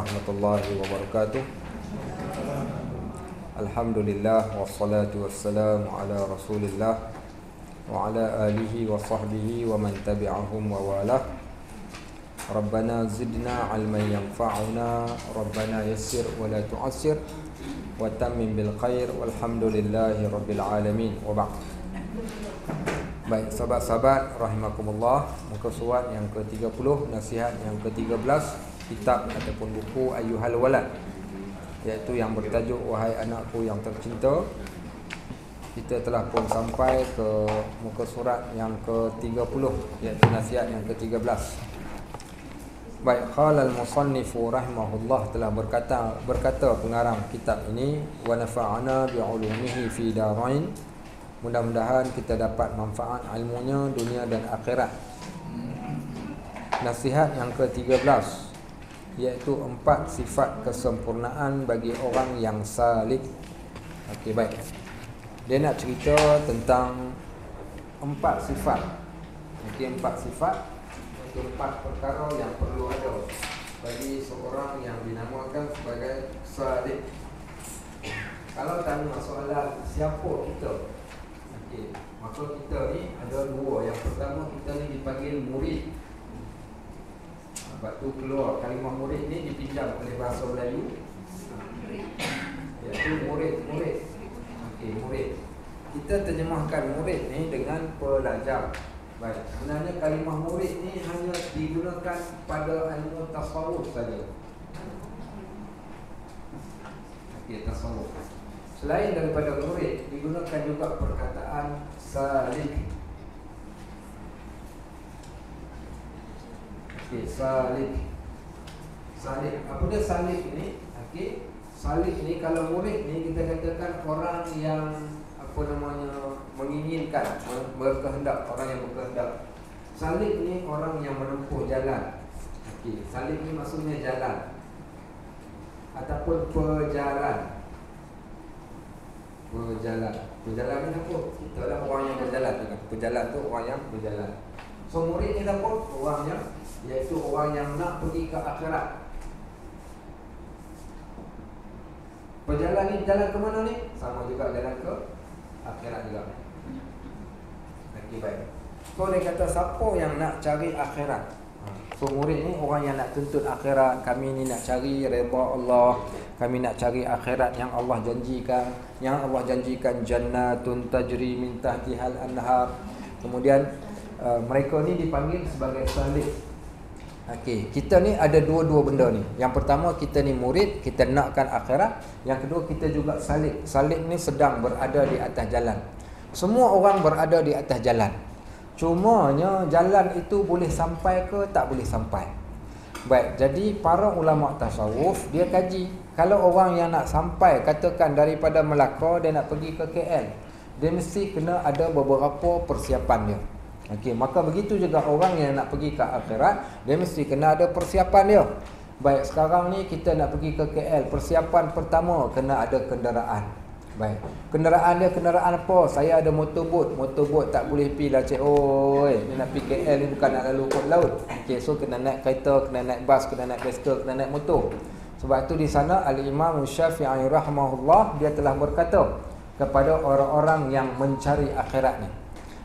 warahmatullahi wabarakatuh. Alhamdulillah wassalatu wassalamu ala Rasulillah wa ala alihi wa sahbihi wa man tabi'ahum wa walah. Rabbana zidna ilman yanfa'una, Rabbana yassir wa la tu'assir, wa tammim bil khair, walhamdulillahi rabbil alamin. Wa ba'd. Baik, sahabat-sahabat rahimakumullah, muka surat yang ke-30, nasihat yang ke-13, kitab ataupun buku Ayyuhal Walad, iaitu yang bertajuk Wahai Anakku yang Tercinta. Kita telah pun sampai ke muka surat yang ke-30, iaitu nasihat yang ke-13. Baik, qala al-musannifu rahimahullah, telah berkata pengarang kitab ini, wa nafa'ana bi'ulumihi fi darain. Mudah-mudahan kita dapat manfaat ilmunya dunia dan akhirat. Nasihat yang ke-13, iaitu 4 sifat kesempurnaan bagi orang yang salik. Okey, baik. Dia nak cerita tentang 4 sifat. Okey, 4 sifat, iaitu 4 perkara yang perlu ada bagi seorang yang dinamakan sebagai salik. Kalau tanya soalan siapa kita, maka kita ni ada dua. Yang pertama, kita ni dipanggil murid. Sebab tu keluar kalimah murid ni dipinjam oleh bahasa Melayu, iaitu murid. Okey, murid. Kita terjemahkan murid ni dengan pelajar. Baik, sebenarnya kalimah murid ni hanya digunakan pada ilmu tasawuf saja. Okey, tasawuf. Selain daripada murid, digunakan juga perkataan salik. Okey, salik. Apa dia salik ni? Okey, salik ni, kalau murid ni kita katakan orang yang menginginkan, berkehendak, orang yang berkehendak. Salik ni orang yang menempuh jalan. Okey, salik ni maksudnya jalan ataupun perjalanan. Berjalan ni apa? Kita adalah orang yang berjalan juga. Berjalan tu orang yang berjalan. So murid ni apa? Orang yang, iaitu orang yang nak pergi ke akhirat. Berjalan ni jalan ke mana ni? Sama juga jalan ke akhirat juga. Okey, baik. So dia kata siapa yang nak cari akhirat? So murid ni orang yang nak tuntut akhirat. Kami ni nak cari redha Allah, kami nak cari akhirat yang Allah janjikan. Yang Allah janjikan jannatun tajri min tahtihal anhar. Kemudian mereka ni dipanggil sebagai salik. Okey, kita ni ada dua benda ni. Yang pertama, kita ni murid, kita nakkan akhirat. Yang kedua, kita juga salik. Salik ni sedang berada di atas jalan. Semua orang berada di atas jalan. Cumanya jalan itu boleh sampai ke tak boleh sampai. Baik, jadi para ulama tasawuf dia kaji, kalau orang yang nak sampai, katakan daripada Melaka dia nak pergi ke KL, dia mesti kena ada beberapa persiapan dia. Okey, maka begitu juga orang yang nak pergi ke akhirat, dia mesti kena ada persiapan dia. Baik, sekarang ni kita nak pergi ke KL, persiapan pertama kena ada kenderaan. Baik, kenderaan dia kenderaan apa? Saya ada motorbot tak boleh pergi lah cik. Dia nak pergi KL ni bukan nak lalu kot laut. Okey, so kena naik kereta, kena naik bas, kena naik basikal, kena naik motor. Sebab tu di sana Al-Imam Syafi'i rahimahullah, dia telah berkata kepada orang-orang yang mencari akhirat ni.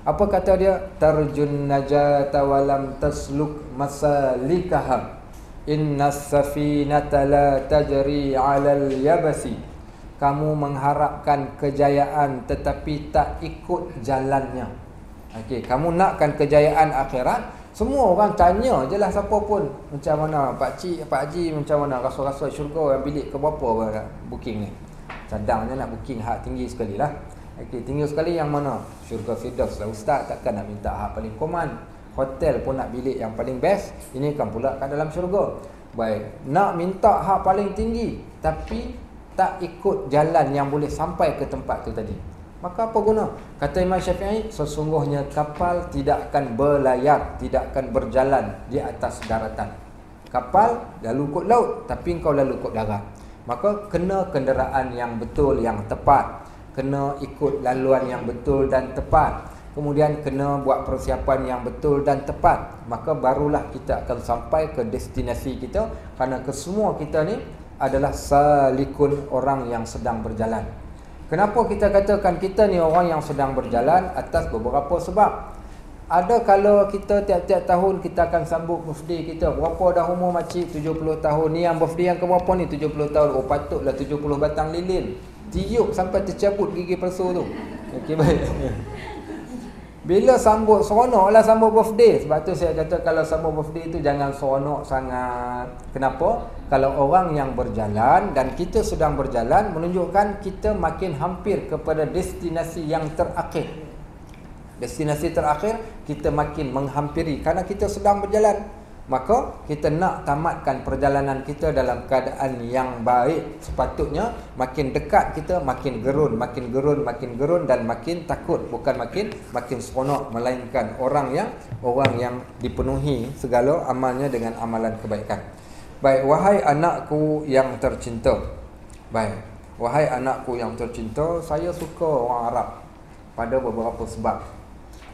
Apa kata dia? Tarjun najata walam tasluk masalikaha, innas safinata la tajri 'alal yabasi. Kamu mengharapkan kejayaan tetapi tak ikut jalannya. Okey, kamu nakkan kejayaan akhirat, semua orang tanya je lah siapa pun, macam mana Pak Cik, Pak Haji, macam mana rasa-rasa syurga yang bilik ke berapa booking ni. Cadangnya nak booking hak tinggi sekali lah. Okey, tinggi sekali yang mana? Syurga Firdaus lah ustaz, takkan nak minta hak paling command. Hotel pun nak bilik yang paling best, ini kan pula kat dalam syurga. Baik, nak minta hak paling tinggi tapi tak ikut jalan yang boleh sampai ke tempat tu tadi, maka apa guna? Kata Imam Syafi'i, sesungguhnya kapal tidak akan berlayar, tidak akan berjalan di atas daratan. Kapal lalu kot laut, tapi engkau lalu kot darat. Maka kena kenderaan yang betul, yang tepat, kena ikut laluan yang betul dan tepat. kemudian kena buat persiapan yang betul dan tepat, maka barulah kita akan sampai ke destinasi kita. Kerana kesemua kita ni adalah salikun, orang yang sedang berjalan. Kenapa kita katakan kita ni orang yang sedang berjalan? Atas beberapa sebab. Ada kalau kita tiap-tiap tahun kita akan sambut birthday kita. Berapa dah umur makcik? 70 tahun. Ni yang birthday yang ke berapa ni? 70 tahun. Oh patutlah 70 batang lilin. Tiup sampai tercabut gigi palsu tu. Okey, baik. Bila sambut, seronoklah sambut birthday. Sebab tu saya kata kalau sambut birthday tu jangan seronok sangat. Kenapa? Kalau orang yang berjalan dan kita sedang berjalan, menunjukkan kita makin hampir kepada destinasi yang terakhir. Destinasi terakhir kita makin menghampiri kerana kita sedang berjalan. Maka kita nak tamatkan perjalanan kita dalam keadaan yang baik. Sepatutnya makin dekat kita makin gerun, makin gerun, makin gerun dan makin takut, bukan makin seronok, melainkan orang yang dipenuhi segala amalnya dengan amalan kebaikan. Baik, wahai anakku yang tercinta. Baik, wahai anakku yang tercinta, saya suka orang Arab pada beberapa sebab.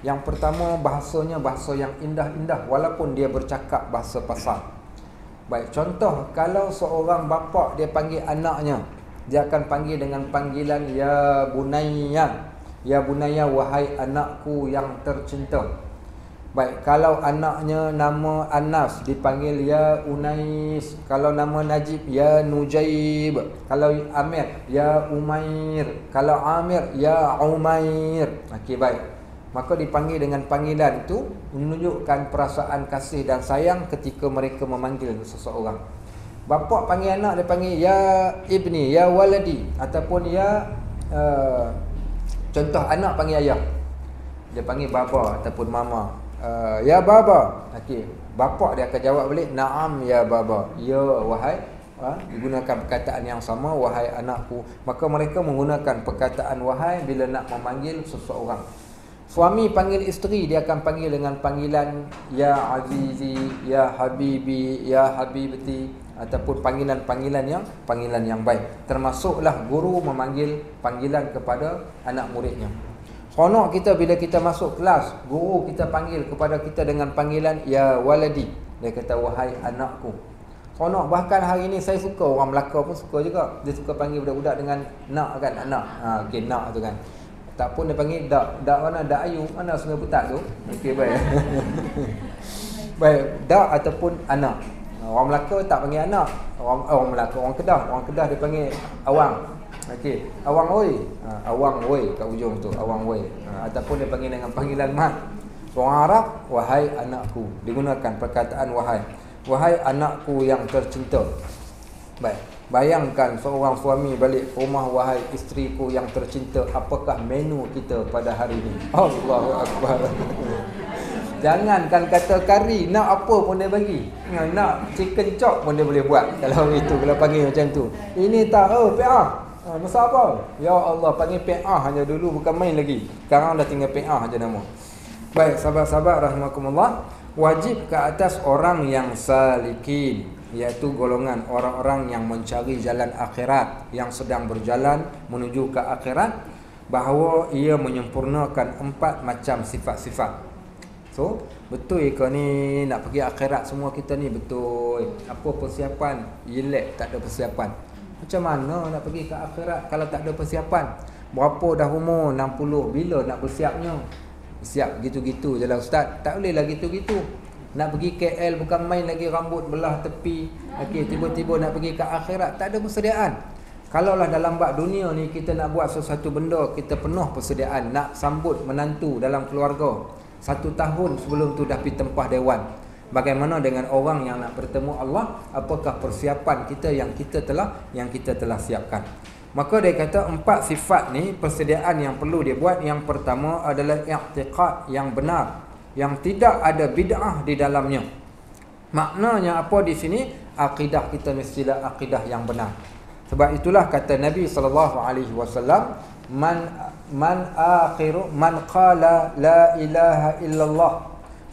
Yang pertama, bahasanya bahasa yang indah-indah walaupun dia bercakap bahasa pasar. Baik, contoh kalau seorang bapa dia panggil anaknya, dia akan panggil dengan panggilan ya bunayya. Ya bunayya, wahai anakku yang tercinta. Baik, kalau anaknya nama Anas dipanggil ya Unais. Kalau nama Najib ya Nujaib. Kalau Amir ya Umair. Kalau Amir ya Umair. Okey, baik. Maka dipanggil dengan panggilan itu menunjukkan perasaan kasih dan sayang ketika mereka memanggil seseorang. Bapa panggil anak, dia panggil ya ibni, ya waladi, ataupun ya contoh anak panggil ayah, dia panggil baba ataupun mama, ya baba. Okey, bapa dia akan jawab balik na'am ya baba, ya wahai, digunakan perkataan yang sama, wahai anakku. Maka mereka menggunakan perkataan wahai bila nak memanggil seseorang. Suami panggil isteri, dia akan panggil dengan panggilan ya azizi, ya habibi, ya habibati, ataupun panggilan yang baik. Termasuklah guru memanggil panggilan kepada anak muridnya. Seronok kita bila kita masuk kelas, guru kita panggil kepada kita dengan panggilan ya waladi. Dia kata wahai anakku. Seronok. Bahkan hari ini saya suka, orang Melaka pun suka juga. Dia suka panggil budak-budak dengan nak kan, anak. Okey, nak tu kan. Tak pun dia panggil dak. Dak mana? Dak ayu. Mana Sungai Putat tu? Okey, baik. Baik, dak ataupun anak. Orang Melaka tak panggil anak. Orang Melaka, orang Kedah dia panggil awang. Okey, awang oi. Awang oi kat ujung tu, awang oi. Ataupun dia panggil dengan panggilan mat. Orang Arab, wahai anakku. Digunakan perkataan wahai. Wahai anakku yang tercinta. Baik. Bayangkan seorang suami balik ke rumah, wahai isteriku yang tercinta, apakah menu kita pada hari ini? Allahu Akbar. Jangankan kata kari, nak apa pun dia bagi. Nak chicken chop pun dia boleh buat. Kalau itu, kalau panggil macam tu. Ini tak, PA. Masa apa? Ya Allah, panggil PA hanya dulu, bukan main lagi. Sekarang dah tinggal PA aja nama. Baik, sahabat-sahabat rahimakumullah, wajib ke atas orang yang salikin, iaitu golongan orang-orang yang mencari jalan akhirat, yang sedang berjalan menuju ke akhirat, bahawa ia menyempurnakan 4 macam sifat-sifat. So, betul ke ni nak pergi akhirat semua kita ni? Betul. Apa persiapan? Yelek, tak ada persiapan. Macam mana nak pergi ke akhirat kalau tak ada persiapan? Berapa dah umur? 60. Bila nak bersiapnya? Siap gitu-gitu je lah ustaz. Tak boleh lah gitu-gitu. Nak pergi KL bukan main lagi, rambut belah tepi. Okey, tiba-tiba nak pergi ke akhirat, tak ada persediaan. Kalaulah dalam bab dunia ni kita nak buat sesuatu benda, kita penuh persediaan. Nak sambut menantu dalam keluarga, 1 tahun sebelum tu dah pergi tempah dewan. Bagaimana dengan orang yang nak bertemu Allah? Apakah persiapan kita yang kita telah siapkan? Maka dia kata 4 sifat ni persediaan yang perlu dia buat. Yang pertama adalah i'tiqad yang benar, yang tidak ada bid'ah di dalamnya. Maknanya apa di sini? Akidah kita mestilah akidah yang benar. Sebab itulah kata Nabi SAW, man qala la ilaha illallah,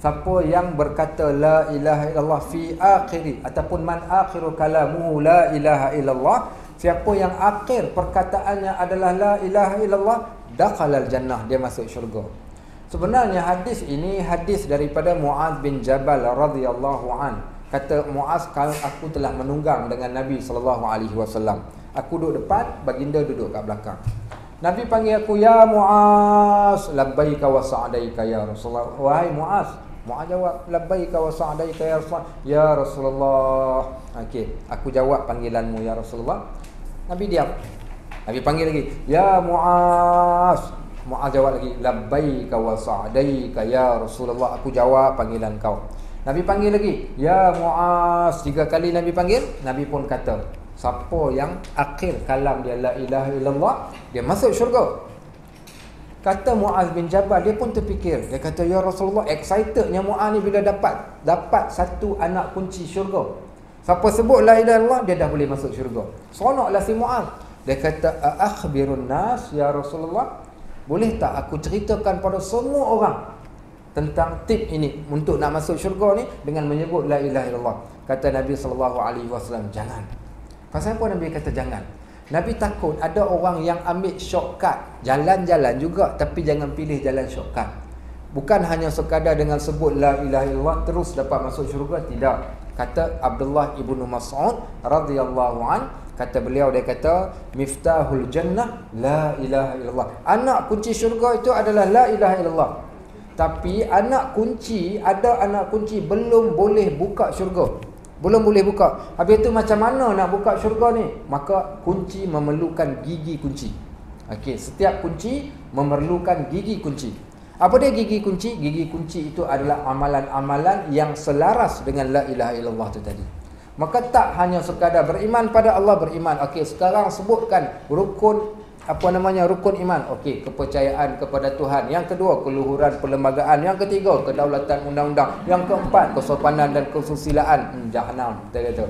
siapa yang berkata la ilaha illallah fi akhiri, ataupun man akhiru kalamuhu la ilaha illallah, siapa yang akhir perkataannya adalah la ilaha illallah, dakhalal jannah, dia masuk syurga. Sebenarnya hadis ini hadis daripada Muaz bin Jabal radhiyallahu an. Kata Muaz, kalau aku telah menunggang dengan Nabi SAW. Aku duduk depan, baginda duduk kat belakang. Nabi panggil aku, ya Muaz, labbaika wa sa'daika ya Rasulullah. Wahai Muaz. Muaz jawab, labbaika wa sa'daika ya Rasulullah. Ya Rasulullah. Okey, aku jawab panggilanmu ya Rasulullah. Nabi diam. Nabi panggil lagi, ya Muaz. Muaz jawab lagi, labbaika wa sa'daika ya Rasulullah. Aku jawab panggilan kau. Nabi panggil lagi, ya Muaz. 3 kali Nabi panggil. Nabi pun kata, siapa yang akhir kalam dia la ilaha illallah, dia masuk syurga. Kata Muaz bin Jabal, dia pun terfikir. Dia kata, ya Rasulullah, excitednya Muaz ni bila dapat satu anak kunci syurga. Siapa sebut la ilaha illallah, dia dah boleh masuk syurga. Seronoklah si Muaz. Dia kata, akhbirun nas ya Rasulullah, boleh tak aku ceritakan pada semua orang tentang tip ini untuk nak masuk syurga ni dengan menyebut la ilaha illallah. Kata Nabi SAW, jangan. Pasal apa Nabi kata jangan? Nabi takut ada orang yang ambil shortcut, jalan-jalan juga tapi jangan pilih jalan shortcut. Bukan hanya sekadar dengan sebut la ilaha illallah terus dapat masuk syurga, tidak. Kata Abdullah ibnu Mas'ud radhiyallahu an, kata beliau, dia kata, miftahul jannah la ilaha illallah. Anak kunci syurga itu adalah la ilaha illallah. Tapi anak kunci, ada anak kunci belum boleh buka syurga. Belum boleh buka. Habis itu macam mana nak buka syurga ni? Maka kunci memerlukan gigi kunci. Okey, setiap kunci memerlukan gigi kunci. Apa dia gigi kunci? Gigi kunci itu adalah amalan-amalan yang selaras dengan la ilaha illallah tu tadi. Maka tak hanya sekadar beriman pada Allah, beriman. Okey, sekarang sebutkan rukun rukun iman. Okey, kepercayaan kepada Tuhan. Yang kedua, keluhuran perlembagaan. Yang ketiga, kedaulatan undang-undang. Yang keempat, kesopanan dan kesusilaan. Jahanam, kita kata.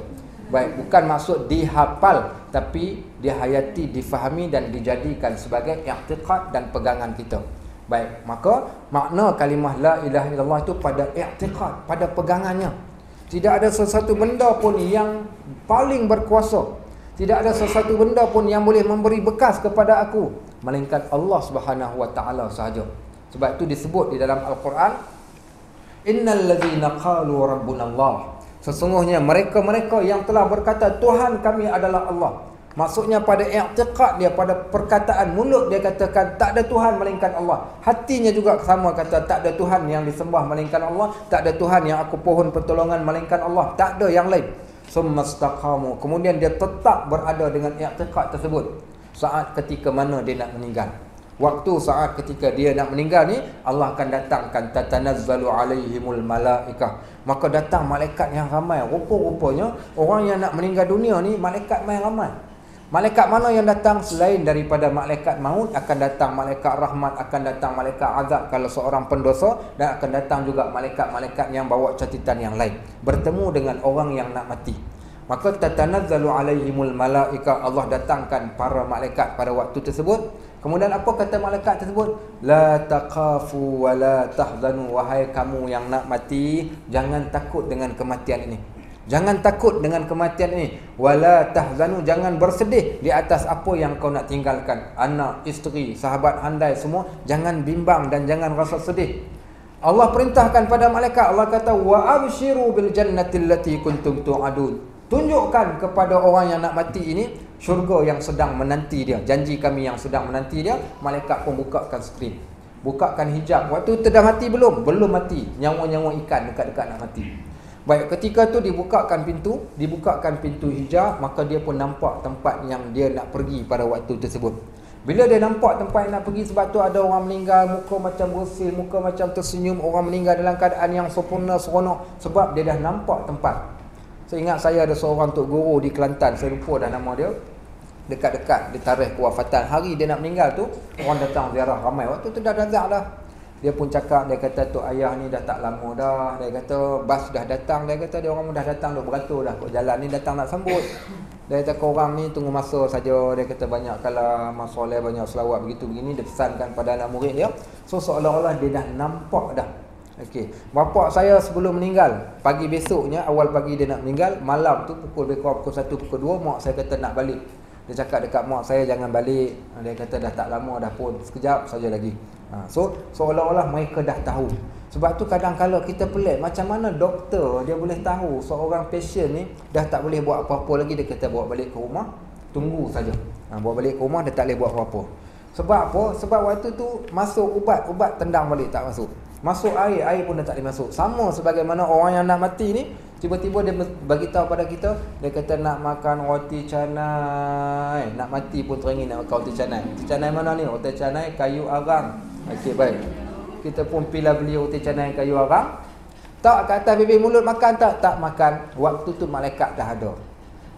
Baik, bukan maksud dihafal, tapi dihayati, difahami dan dijadikan sebagai i'tiqad dan pegangan kita. Baik, maka makna kalimah la ilaha illallah itu pada i'tiqad, pada pegangannya. Tidak ada sesuatu benda pun yang paling berkuasa, tidak ada sesuatu benda pun yang boleh memberi bekas kepada aku melainkan Allah Subhanahu wa taala sahaja. Sebab itu disebut di dalam Al-Quran, innal ladzina qalu rabbuna Allah. Sesungguhnya mereka-mereka yang telah berkata Tuhan kami adalah Allah. Maksudnya pada i'tiqad dia, pada perkataan mulut dia katakan tak ada Tuhan melainkan Allah. Hatinya juga sama kata tak ada Tuhan yang disembah melainkan Allah, tak ada Tuhan yang aku pohon pertolongan melainkan Allah, tak ada yang lain. Summastaqamu. Kemudian dia tetap berada dengan i'tiqad tersebut saat ketika mana dia nak meninggal. Waktu saat ketika dia nak meninggal ni, Allah akan datangkan tatanazzalu alaihimul malaikah. Maka datang malaikat yang ramai. Rupa-rupanya orang yang nak meninggal dunia ni malaikat main ramai. Malaikat mana yang datang selain daripada malaikat maut? Akan datang malaikat rahmat, akan datang malaikat azab kalau seorang pendosa, dan akan datang juga malaikat-malaikat yang bawa catatan yang lain, bertemu dengan orang yang nak mati. Maka tatanazzalu alaihimul malaika, Allah datangkan para malaikat pada waktu tersebut. Kemudian apa kata malaikat tersebut? La taqafu wa la tahzanu. Wahai kamu yang nak mati, jangan takut dengan kematian ini. Jangan takut dengan kematian ini. Wala tahzanu, jangan bersedih di atas apa yang kau nak tinggalkan. Anak, isteri, sahabat handai semua, jangan bimbang dan jangan rasa sedih. Allah perintahkan pada malaikat, Allah kata wa abshiru bil jannati allati kuntum tu'adun. Tunjukkan kepada orang yang nak mati ini syurga yang sedang menanti dia, janji kami yang sedang menanti dia. Malaikat pun bukakan skrin, bukakan hijab. Waktu tu dah mati belum? Belum mati. Nyawa-nyawa ikan dekat-dekat nak mati. Baik, ketika tu dibukakan pintu hijab, maka dia pun nampak tempat yang dia nak pergi pada waktu tersebut. Bila dia nampak tempat yang nak pergi, sebab tu ada orang meninggal, muka macam bersih, muka macam tersenyum, orang meninggal dalam keadaan yang sempurna, seronok, sebab dia dah nampak tempat. Saya ingat saya ada seorang tok guru di Kelantan, saya lupa dah nama dia. Dekat-dekat di tarikh kewafatan, hari dia nak meninggal tu, orang datang ziarah ramai. Waktu tu dah razak dah. Dia pun cakap, dia kata tok ayah ni dah tak lama dah. Dia kata bas dah datang, dia kata dia orang dah datang dah beratur dah, kok jalan ni datang nak sambut. Dia kata korang ni tunggu masa saja. Dia kata banyak kala masoleh, banyak selawat begitu begini, dia pesankan pada anak murid dia. So seolah-olah dia dah nampak dah. Okey, bapak saya sebelum meninggal, pagi besoknya, awal pagi dia nak meninggal, malam tu pukul 1, pukul 2, mak saya kata nak balik. Dia cakap dekat mak saya jangan balik. Dia kata dah tak lama dah pun, sekejap saja lagi. So seolah-olah mereka dah tahu. Sebab tu kadang-kadang kita pelik, macam mana doktor dia boleh tahu seorang pasien ni dah tak boleh buat apa-apa lagi. Dia kata bawa balik ke rumah, tunggu saja. Bawa balik ke rumah, dia tak boleh buat apa-apa. Sebab apa? Sebab waktu tu masuk ubat tendang balik tak masuk. Masuk air pun dah tak boleh masuk. Sama sebagaimana orang yang nak mati ni, tiba-tiba dia bagi tahu pada kita, dia kata nak makan roti canai. Nak mati pun teringin nak makan roti canai. Roti canai mana ni? Roti canai kayu arang. Okey, baik. Kita pun pilih beli roti canai kayu arang. Tak kat atas bibir mulut makan tak? Tak makan. Waktu tu malaikat dah ada.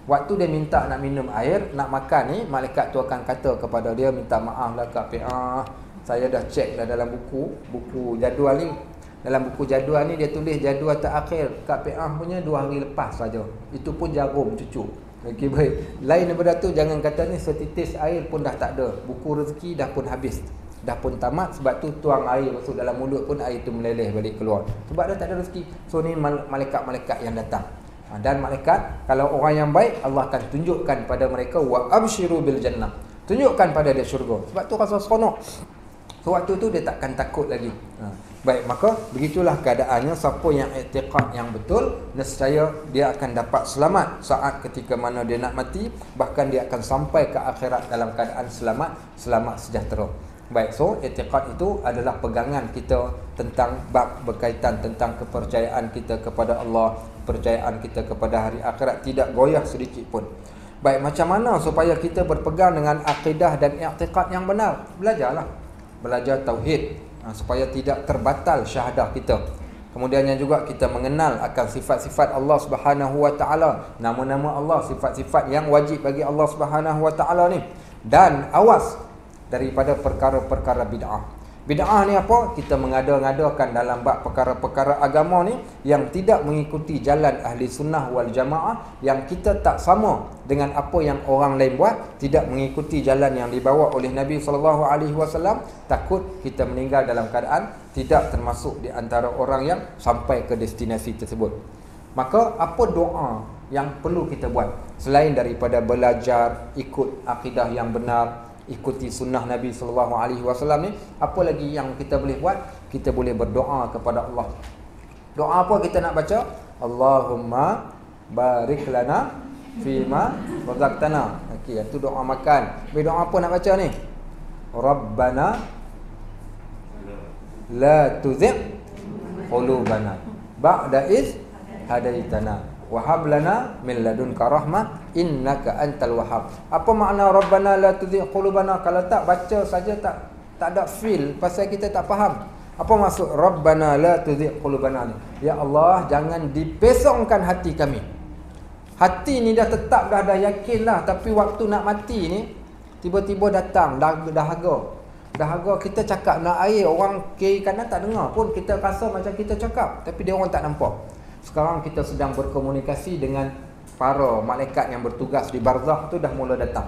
Waktu dia minta nak minum air, nak makan ni, malaikat tu akan kata kepada dia, minta maaf lah Kak PA, saya dah cek dah dalam buku jadual ni. Dalam buku jadual ni dia tulis jadual terakhir Kak PA punya 2 hari lepas saja. Itu pun jarum cucuk. Okey, baik. Lain daripada tu jangan kata ni setitis air pun dah tak ada. Buku rezeki dah pun habis. Dah pun tamat. Sebab tu tuang air masuk dalam mulut pun air tu meleleh balik keluar. Sebab dah tak ada rezeki. So ni malaikat-malaikat yang datang. Dan malaikat, kalau orang yang baik, Allah akan tunjukkan pada mereka wa absyiru bil jannah. Tunjukkan pada dia syurga. Sebab tu rasa seronok. So waktu tu dia takkan takut lagi. Baik, maka begitulah keadaannya. Siapa yang i'tiqad yang betul, nescaya dia akan dapat selamat saat ketika mana dia nak mati. Bahkan dia akan sampai ke akhirat dalam keadaan selamat sejahtera. Baik, so i'tiqad itu adalah pegangan kita tentang bab berkaitan tentang kepercayaan kita kepada Allah, kepercayaan kita kepada hari akhirat, tidak goyah sedikit pun. Baik, macam mana supaya kita berpegang dengan akidah dan i'tiqad yang benar? Belajarlah. Belajar tauhid supaya tidak terbatal syahadah kita. Kemudiannya juga kita mengenal akan sifat-sifat Allah Subhanahu Wa Taala, nama-nama Allah, sifat-sifat yang wajib bagi Allah Subhanahu Wa Taala ni, dan awas daripada perkara-perkara bid'ah. Bid'ah ni apa? Kita mengada-ngadakan dalam bab perkara-perkara agama ni yang tidak mengikuti jalan ahli sunnah wal jamaah, yang kita tak sama dengan apa yang orang lain buat, tidak mengikuti jalan yang dibawa oleh Nabi SAW. Takut kita meninggal dalam keadaan tidak termasuk di antara orang yang sampai ke destinasi tersebut. Maka apa doa yang perlu kita buat selain daripada belajar ikut akidah yang benar, ikuti sunnah Nabi SAW ni? Apa lagi yang kita boleh buat? Kita boleh berdoa kepada Allah. Doa apa kita nak baca? Allahumma barik lana fima razaqtana. Okey, itu doa makan. Habis doa apa nak baca ni? Rabbana la tuzigh qulubana ba'da iz hadaitana wa hab lana min ladunka rahmah innaka antal wahhab. Apa makna Rabbana la tuzigh qulubana? Kalau tak baca saja tak ada feel, pasal kita tak faham. Apa maksud Rabbana la tuzigh qulubana ni? Ya Allah, jangan dipesongkan hati kami. Hati ni dah tetap, dah yakin dah, tapi waktu nak mati ni tiba-tiba datang dahaga kita cakap nak air, orang kiri kanan tak dengar pun, kita rasa macam kita cakap tapi dia orang tak nampak. Sekarang kita sedang berkomunikasi dengan para malaikat yang bertugas di barzakh tu, dah mula datang.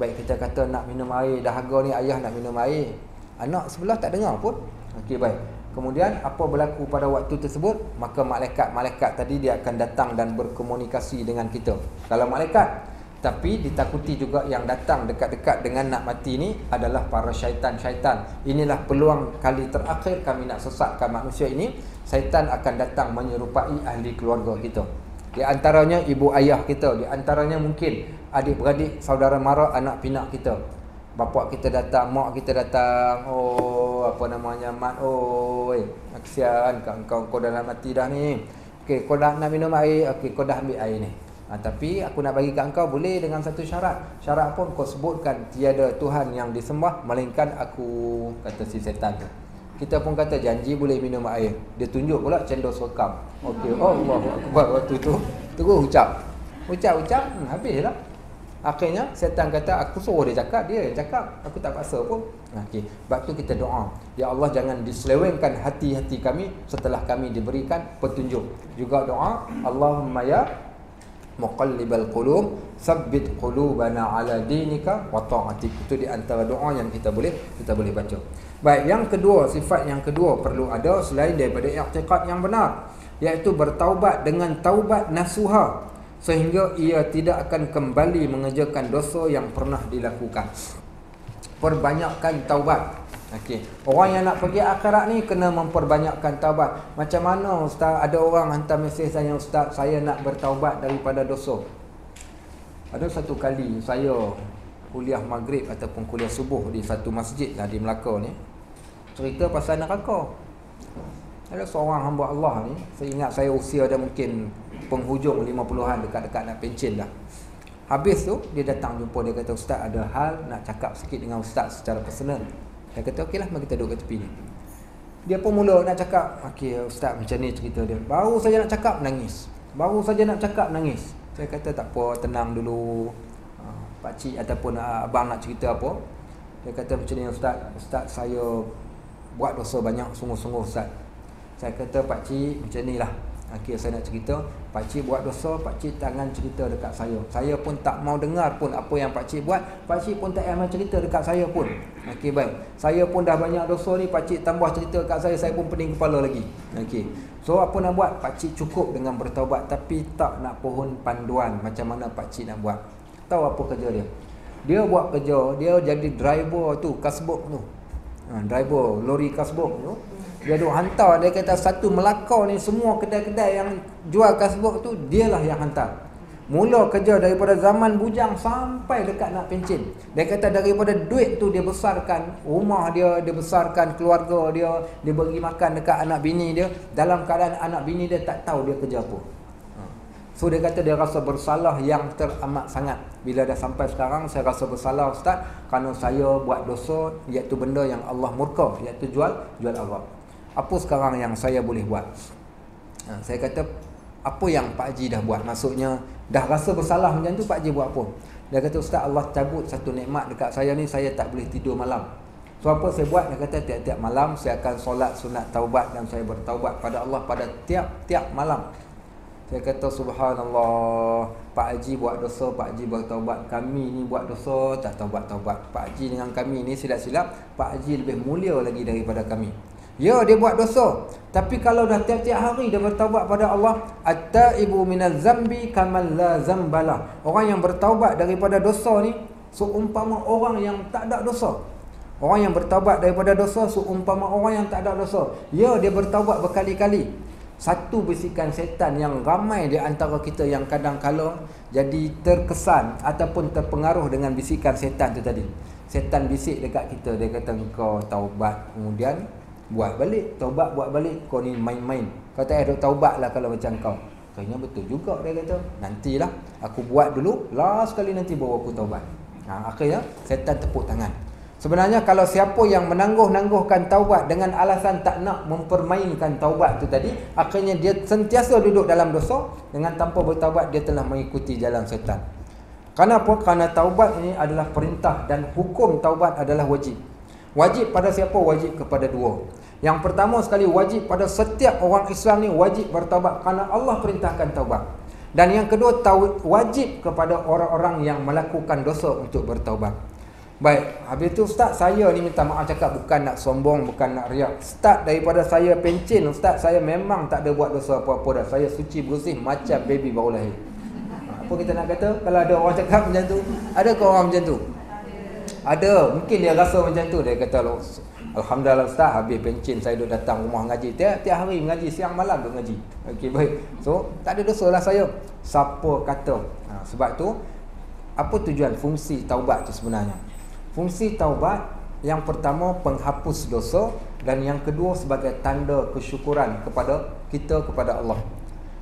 Baik, kita kata nak minum air, dahaga ni ayah nak minum air, anak sebelah tak dengar pun. Okey, baik. Kemudian apa berlaku pada waktu tersebut? Maka malaikat tadi dia akan datang dan berkomunikasi dengan kita. Kalau malaikat, tapi ditakuti juga yang datang dekat-dekat dengan nak mati ni adalah para syaitan-syaitan. Inilah peluang kali terakhir kami nak sesatkan manusia ini. Syaitan akan datang menyerupai ahli keluarga kita. Di antaranya ibu ayah kita, di antaranya mungkin adik-beradik, saudara mara, anak pinak kita. Bapa kita datang, mak kita datang, oh apa namanya, mat, oi, kesian kau dah nak mati dah ni. Okey, kau dah nak minum air, okey kau dah ambil air ni. Tapi aku nak bagi kat engkau boleh dengan satu syarat. Syarat pun kau sebutkan tiada Tuhan yang disembah melainkan aku, kata si setan tu. Kita pun kata janji boleh minum air. Dia tunjuk pula cendol sokam. Okey, Allahu Akbar. Waktu tu terus ucap, habislah. Akhirnya setan kata aku suruh dia cakap, dia yang cakap, aku tak paksa pun. Okey, sebab tu kita doa, ya Allah jangan diselewengkan hati-hati kami setelah kami diberikan petunjuk. Juga doa, Allahumma ya muqallibal qulub tsabbit qulubana ala dinika wa ta'atik. Itu di antara doa yang kita boleh baca. Baik, yang kedua, sifat yang kedua perlu ada selain daripada i'tiqad yang benar, iaitu bertaubat dengan taubat nasuha. sehingga ia tidak akan kembali mengerjakan dosa yang pernah dilakukan. Perbanyakkan taubat. Okey. Orang yang nak pergi akhirat ni kena memperbanyakkan taubat. Macam mana ustaz? Ada orang hantar mesej saya, ustaz, saya nak bertaubat daripada dosa. Ada satu kali saya kuliah maghrib ataupun kuliah subuh di satu masjid lah di Melaka ni, cerita pasal neraka. Ada seorang hamba Allah ni, saya ingat saya usia dah mungkin penghujung 50-an, dekat-dekat nak pencen dah. Habis tu dia datang jumpa, dia kata, ustaz, ada hal nak cakap sikit dengan ustaz secara personal. Dia kata, okeylah, mari kita duduk kat tepi ni. Dia pun mula nak cakap, okey ustaz, macam ni cerita dia. Baru saja nak cakap nangis. Baru saja nak cakap nangis. Saya kata tak apa, tenang dulu. Pakcik ataupun abang nak cerita apa? Dia kata macam ni, ustaz, ustaz saya buat dosa banyak sungguh-sungguh ustaz. Saya kata, pakcik macam ni lah. Okey, saya nak cerita, pakcik buat dosa, pakcik tangan cerita dekat saya. Saya pun tak mau dengar pun apa yang pakcik buat. Pakcik pun tak payah cerita dekat saya pun. Okey, baik. Saya pun dah banyak dosa ni, pakcik tambah cerita dekat saya pun pening kepala lagi. Okey. So apa nak buat? Pakcik cukup dengan bertaubat, tapi tak nak pohon panduan macam mana pakcik nak buat. Tahu apa kerja dia? Dia buat kerja, dia jadi driver tu, kasbok tu. Driver lori kasbok tu. Dia duk hantar, dia kata satu Melaka ni semua kedai-kedai yang jual kasbok tu dialah yang hantar. Mula kerja daripada zaman bujang sampai dekat nak pencen. Dia kata daripada duit tu dia besarkan rumah dia besarkan keluarga dia bagi makan dekat anak bini dia, dalam keadaan anak bini dia tak tahu dia kerja apa. So dia kata dia rasa bersalah yang teramat sangat. Bila dah sampai sekarang, saya rasa bersalah ustaz, kerana saya buat dosa, iaitu benda yang Allah murka, iaitu jual Allah. Apa sekarang yang saya boleh buat? Saya kata, apa yang Pak Haji dah buat? Maksudnya, dah rasa bersalah macam tu, Pak Haji buat apa? Dia kata, ustaz, Allah cabut satu nikmat dekat saya ni, saya tak boleh tidur malam. So apa saya buat? Dia kata, tiap-tiap malam saya akan solat sunat taubat dan saya bertaubat pada Allah pada tiap-tiap malam. Saya kata, subhanallah, Pak Haji buat dosa, Pak Haji bertaubat. Kami ni buat dosa, tak taubat-taubat. Pak Haji dengan kami ni silap-silap, Pak Haji lebih mulia lagi daripada kami. Ya, dia buat dosa, tapi kalau dah tiap-tiap hari dia bertaubat pada Allah, at-taibu minaz zambi kaman la zambalah. Orang yang bertaubat daripada dosa ni seumpama orang yang tak ada dosa. Orang yang bertaubat daripada dosa seumpama orang yang tak ada dosa. Ya, dia bertaubat berkali-kali. Satu bisikan setan yang ramai di antara kita yang kadang-kala jadi terkesan ataupun terpengaruh dengan bisikan setan tu tadi. Setan bisik dekat kita, dia kata kau taubat, kemudian buat balik, taubat buat balik, kau ni main-main. Kau tak ada taubat lah kalau macam kau. Kayaknya betul juga, dia kata. Nantilah aku buat dulu, last sekali nanti baru aku taubat. Akhirnya setan tepuk tangan. Sebenarnya kalau siapa yang menangguh-nangguhkan taubat dengan alasan tak nak mempermainkan taubat tu tadi, akhirnya dia sentiasa duduk dalam dosa, dengan tanpa bertaubat dia telah mengikuti jalan setan. Kenapa? Kerana taubat ini adalah perintah dan hukum taubat adalah wajib. Wajib pada siapa? Wajib kepada dua. Yang pertama sekali, wajib pada setiap orang Islam ni wajib bertaubat kerana Allah perintahkan taubat. Dan yang kedua, wajib kepada orang-orang yang melakukan dosa untuk bertaubat. Baik, habis tu ustaz, saya ni minta maaf cakap, bukan nak sombong, bukan nak riak. Start daripada saya pencen, ustaz, saya memang tak ada buat dosa apa-apa dah. Saya suci bersih macam baby baru lahir. Apa kita nak kata kalau ada orang cakap macam tu? Adakah orang macam tu? Ada, mungkin dia rasa macam tu. Dia kata, alhamdulillah ustaz, habis pencen saya duduk datang rumah ngaji. Tiap hari ngaji, siang malam duduk ngaji. Okey, baik. So, tak ada dosa lah saya. Siapa kata? Sebab tu, apa tujuan fungsi taubat tu sebenarnya? Fungsi taubat yang pertama penghapus dosa, dan yang kedua sebagai tanda kesyukuran kepada kita kepada Allah.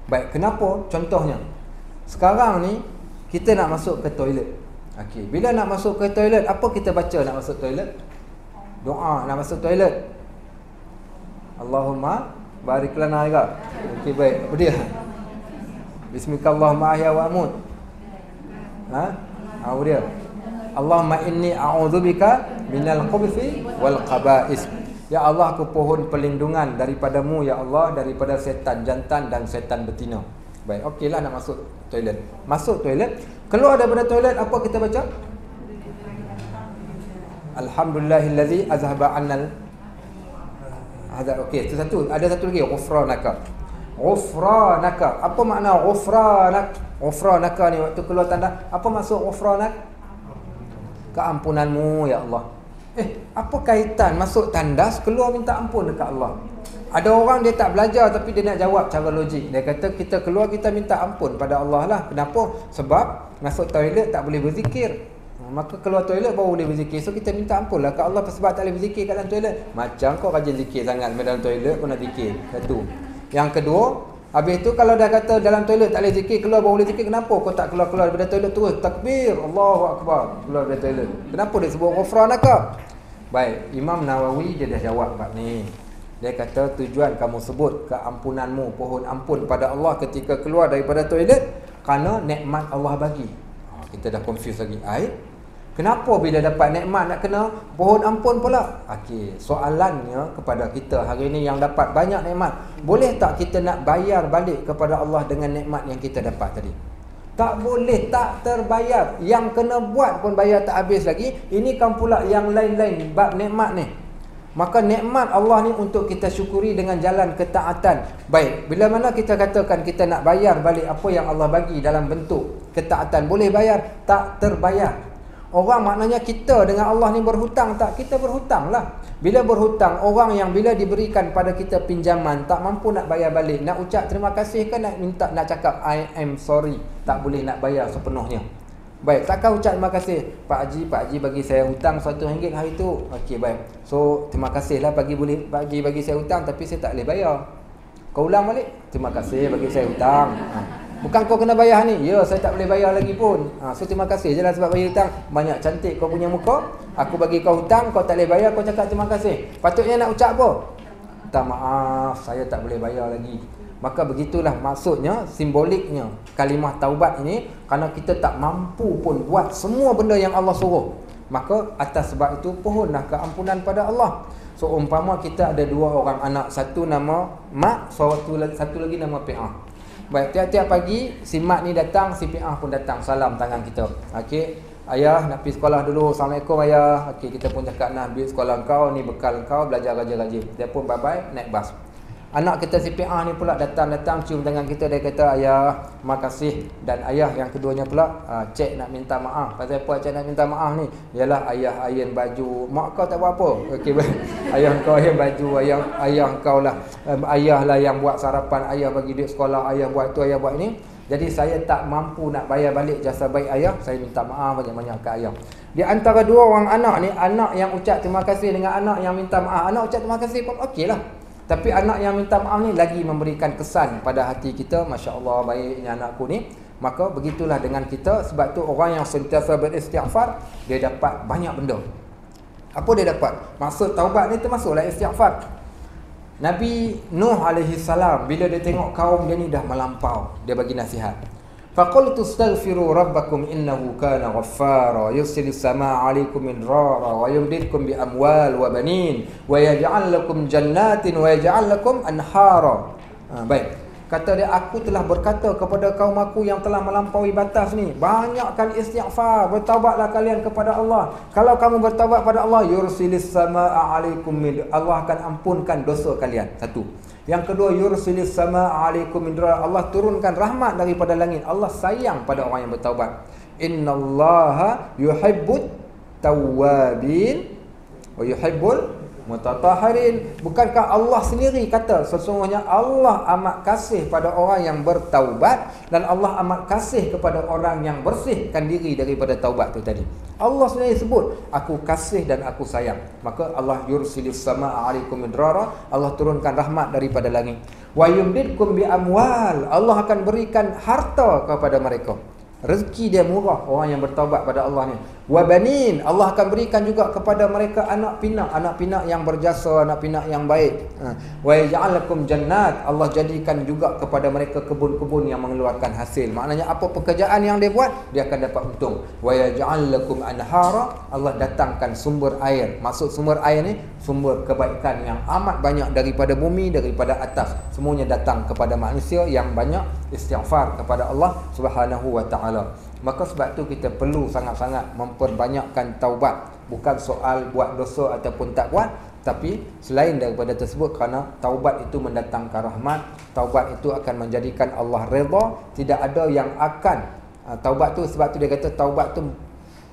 Baik, kenapa? Contohnya, sekarang ni kita nak masuk ke toilet. Okey, bila nak masuk ke toilet, apa kita baca nak masuk toilet? Doa nak masuk toilet. Allahumma barik lana ya. Okey, baik. Apa dia? Bismillahirrahmanirrahim ahya wa amut. Apa dia? Allahumma inni a'udzubika minal khubuthi wal khaba'is. Ya Allah, aku pohon perlindungan daripadamu ya Allah, daripada setan jantan dan setan betina. Baik, okeylah nak masuk toilet. Masuk toilet, keluar daripada toilet, apa kita baca? Alhamdulillahillazi azhaba 'annal ada. Okey, itu satu. Ada satu lagi, ghufranaka. Ghufranaka. Apa makna ghufranak? Ghufranaka ni waktu keluar tandas. Apa maksud ghufranak? Keampunanmu ya Allah. Apa kaitan masuk tandas keluar minta ampun dekat Allah? Ada orang dia tak belajar tapi dia nak jawab cara logik. Dia kata kita keluar kita minta ampun pada Allah lah. Kenapa? Sebab masuk toilet tak boleh berzikir. Maka keluar toilet baru boleh berzikir. So kita minta ampun lah kat Allah sebab tak boleh berzikir kat dalam toilet. Macam kau rajin zikir sangat dalam toilet kau nak zikir. Satu. Yang kedua, habis tu kalau dah kata dalam toilet tak boleh zikir, keluar baru boleh zikir, kenapa kau tak keluar-keluar daripada toilet terus takbir Allahu Akbar keluar dari toilet? Kenapa dia sebut ghufranaka? Baik, Imam Nawawi dia dah jawab bab ni. Dia kata tujuan kamu sebut keampunanmu, pohon ampun pada Allah ketika keluar daripada toilet kerana nikmat Allah bagi. Kita dah confuse lagi. Kenapa bila dapat nikmat nak kena pohon ampun pula? Okey, soalannya kepada kita hari ni yang dapat banyak nikmat, boleh tak kita nak bayar balik kepada Allah dengan nikmat yang kita dapat tadi? Tak boleh, tak terbayar. Yang kena buat pun bayar tak habis lagi. Ini kan pula yang lain-lain bab nikmat ni. Maka nikmat Allah ni untuk kita syukuri dengan jalan ketaatan. Baik, bila mana kita katakan kita nak bayar balik apa yang Allah bagi dalam bentuk ketaatan, boleh bayar? Tak terbayar. Orang maknanya kita dengan Allah ni berhutang tak? Kita berhutang lah. Bila berhutang, orang yang bila diberikan pada kita pinjaman tak mampu nak bayar balik, nak ucap terima kasih ke nak minta, nak cakap I am sorry? Tak boleh nak bayar sepenuhnya. Baik, takkan ucap terima kasih Pak Haji bagi saya hutang RM100 hari tu. Okey, baik. So, terima kasihlah bagi saya hutang tapi saya tak boleh bayar. Kau ulang balik. Terima kasih bagi saya hutang. Bukan kau kena bayar ni. Ya, saya tak boleh bayar lagi pun. So, terima kasih je lah sebab bagi hutang. Banyak cantik kau punya muka. Aku bagi kau hutang, kau tak boleh bayar, kau cakap terima kasih. Patutnya nak ucap apa? Minta maaf, saya tak boleh bayar lagi. Maka begitulah maksudnya, simboliknya kalimah taubat ini. Kerana kita tak mampu pun buat semua benda yang Allah suruh, maka atas sebab itu pohonlah keampunan pada Allah. So umpama kita ada dua orang anak, satu nama Mak, satu lagi nama Pi'ah. Baik, tiap-tiap pagi si Mak ni datang, si Pi'ah pun datang salam tangan kita. Okey, ayah nak pergi sekolah dulu. Assalamualaikum ayah. Okey, kita pun cakap nah duit sekolah kau ni, bekal kau, belajar rajin-rajin. Dia pun bye-bye naik bas. Anak kita si Pi'ah ni pula datang cium tangan kita. Dia kata ayah makasih. Dan ayah yang keduanya pula cik nak minta maaf. Pasal apa cik nak minta maaf ni? Yalah ayah iron baju. Mak kau tak buat apa. Okey, ayah kau iron baju. Ayah kau lah, ayah lah yang buat sarapan, ayah bagi duit sekolah, ayah buat tu, ayah buat ni. Jadi saya tak mampu nak bayar balik jasa baik ayah. Saya minta maaf banyak-banyak ke ayah. Di antara dua orang anak ni, anak yang ucap terima kasih dengan anak yang minta maaf, anak ucap terima kasih pun okey lah. Tapi anak yang minta maaf ni lagi memberikan kesan pada hati kita. Masya Allah, baiknya anakku ni. Maka begitulah dengan kita. Sebab tu orang yang sentiasa beristighfar, dia dapat banyak benda. Apa dia dapat? Maksud taubat ni termasuklah istighfar. Nabi Nuh alaihi salam, bila dia tengok kaum dia ni dah melampau, dia bagi nasihat. Faqultu astaghfiru rabbakum innahu kana ghaffara yursilis samaa 'alaikum midrara wa yumdidkum bi amwal wa banin wa yaj'al lakum jannatin wa yaj'al lakum anhara. Baik. Kata dia, aku telah berkata kepada kaum aku yang telah melampaui batas ni, banyakkan istighfar, bertaubatlah kalian kepada Allah. Kalau kamu bertaubat pada Allah, yursilis samaa 'alaikum midrara, Allah akan ampunkan dosa kalian. Satu. Yang kedua, yursilis samaa 'alaikum midrara, Allah turunkan rahmat daripada langit. Allah sayang pada orang yang bertaubat. Innallaha yuhibbut tawwabin wa yuhibbul mutatahhirin. Bukankah Allah sendiri kata sesungguhnya Allah amat kasih pada orang yang bertaubat dan Allah amat kasih kepada orang yang bersihkan diri daripada taubat tu tadi. Allah sendiri sebut, aku kasih dan aku sayang. Maka Allah yursilis samaa 'alaikum midrara, Allah turunkan rahmat daripada langit. Wa yumdidkum bi amwal, Allah akan berikan harta kepada mereka. Rezeki dia murah orang yang bertaubat pada Allah ni. Wa banin, Allah akan berikan juga kepada mereka anak pinak yang berjasa, anak pinak yang baik. Wa yaj'al lakum jannat, Allah jadikan juga kepada mereka kebun-kebun yang mengeluarkan hasil. Maknanya apa pekerjaan yang dia buat, dia akan dapat untung. Wa yaj'al lakum anhara, Allah datangkan sumber air. Maksud sumber air ni sumber kebaikan yang amat banyak daripada bumi, daripada atas. Semuanya datang kepada manusia yang banyak istighfar kepada Allah Subhanahu wa taala. Maka sebab tu kita perlu sangat-sangat memperbanyakkan taubat. Bukan soal buat dosa ataupun tak buat, Tapi selain daripada tersebut, kerana taubat itu mendatangkan rahmat, taubat itu akan menjadikan Allah redha, tidak ada yang akan taubat tu, sebab tu dia kata taubat tu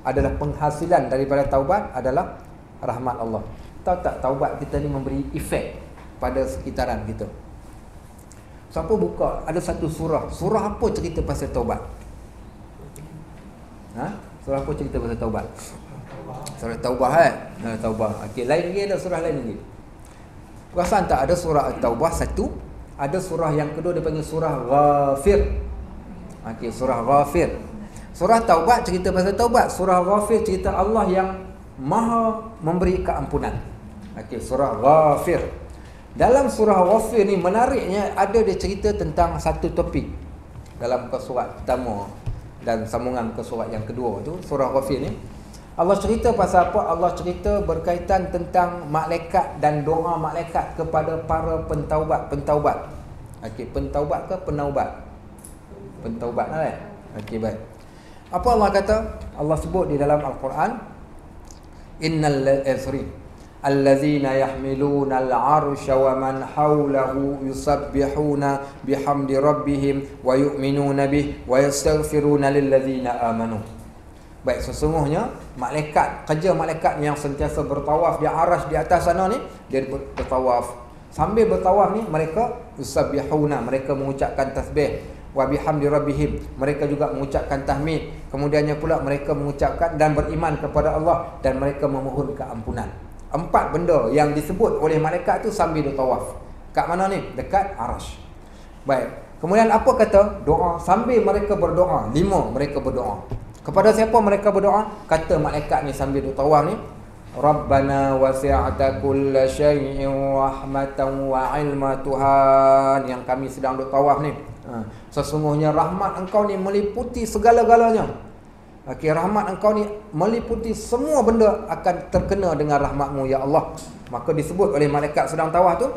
adalah penghasilan daripada taubat adalah rahmat Allah. Tahu tak, taubat kita ni memberi efek pada sekitaran kita. Siapa buka ada satu surah apa cerita pasal taubat? Surah apa cerita pasal taubat? Surah Taubah Taubah. Okey, lain lagi, ada surah lain lagi. Perasan tak, ada surah Taubah satu, ada surah yang kedua dia panggil surah Ghafir. Okey, surah Ghafir. Surah Taubat cerita pasal taubat, surah Ghafir cerita Allah yang Maha memberi keampunan. Okey, surah Ghafir. Dalam surah Ghafir ni menariknya, ada dia cerita tentang satu topik dalam muka surat pertama dan sambungan muka surat yang kedua tu, surah Ghafir ni Allah cerita pasal apa? Allah cerita berkaitan tentang malaikat dan doa malaikat kepada para pentaubat. Okey, pentaubat ke penaubat? Pentaubat lah. Okey, baik. Apa Allah kata? Allah sebut di dalam Al-Quran, allazina yahmiluna al-arsha wa man hawlahu yusabbihuna bihamdi rabbihim wa yu'minuna bih wa yastaghfiruna lillazina amanu. Baik, sesungguhnya malaikat, kerja malaikat yang sentiasa bertawaf di arasy di atas sana ni, dia bertawaf. Sambil bertawaf ni mereka yusabbihuna, mereka mengucapkan tasbih, wa bihamdi rabbihim, mereka juga mengucapkan tahmid, kemudiannya pula mereka mengucapkan dan beriman kepada Allah, dan mereka memohon keampunan. 4 benda yang disebut oleh malaikat tu sambil bertawaf. Kat mana ni? Dekat arasy. Baik. Kemudian apa kata? Doa. Sambil mereka berdoa, 5 mereka berdoa. Kepada siapa mereka berdoa? Kata malaikat ni sambil bertawaf ni, Rabbana wasi'ata kulla syai'in rahmatan wa ilma. Tuhan yang kami sedang bertawaf ni, sesungguhnya rahmat engkau ni meliputi segala-galanya. Okey, rahmat engkau ni meliputi semua benda akan terkena dengan rahmatmu ya Allah. Maka disebut oleh malaikat sedang tawaf tu,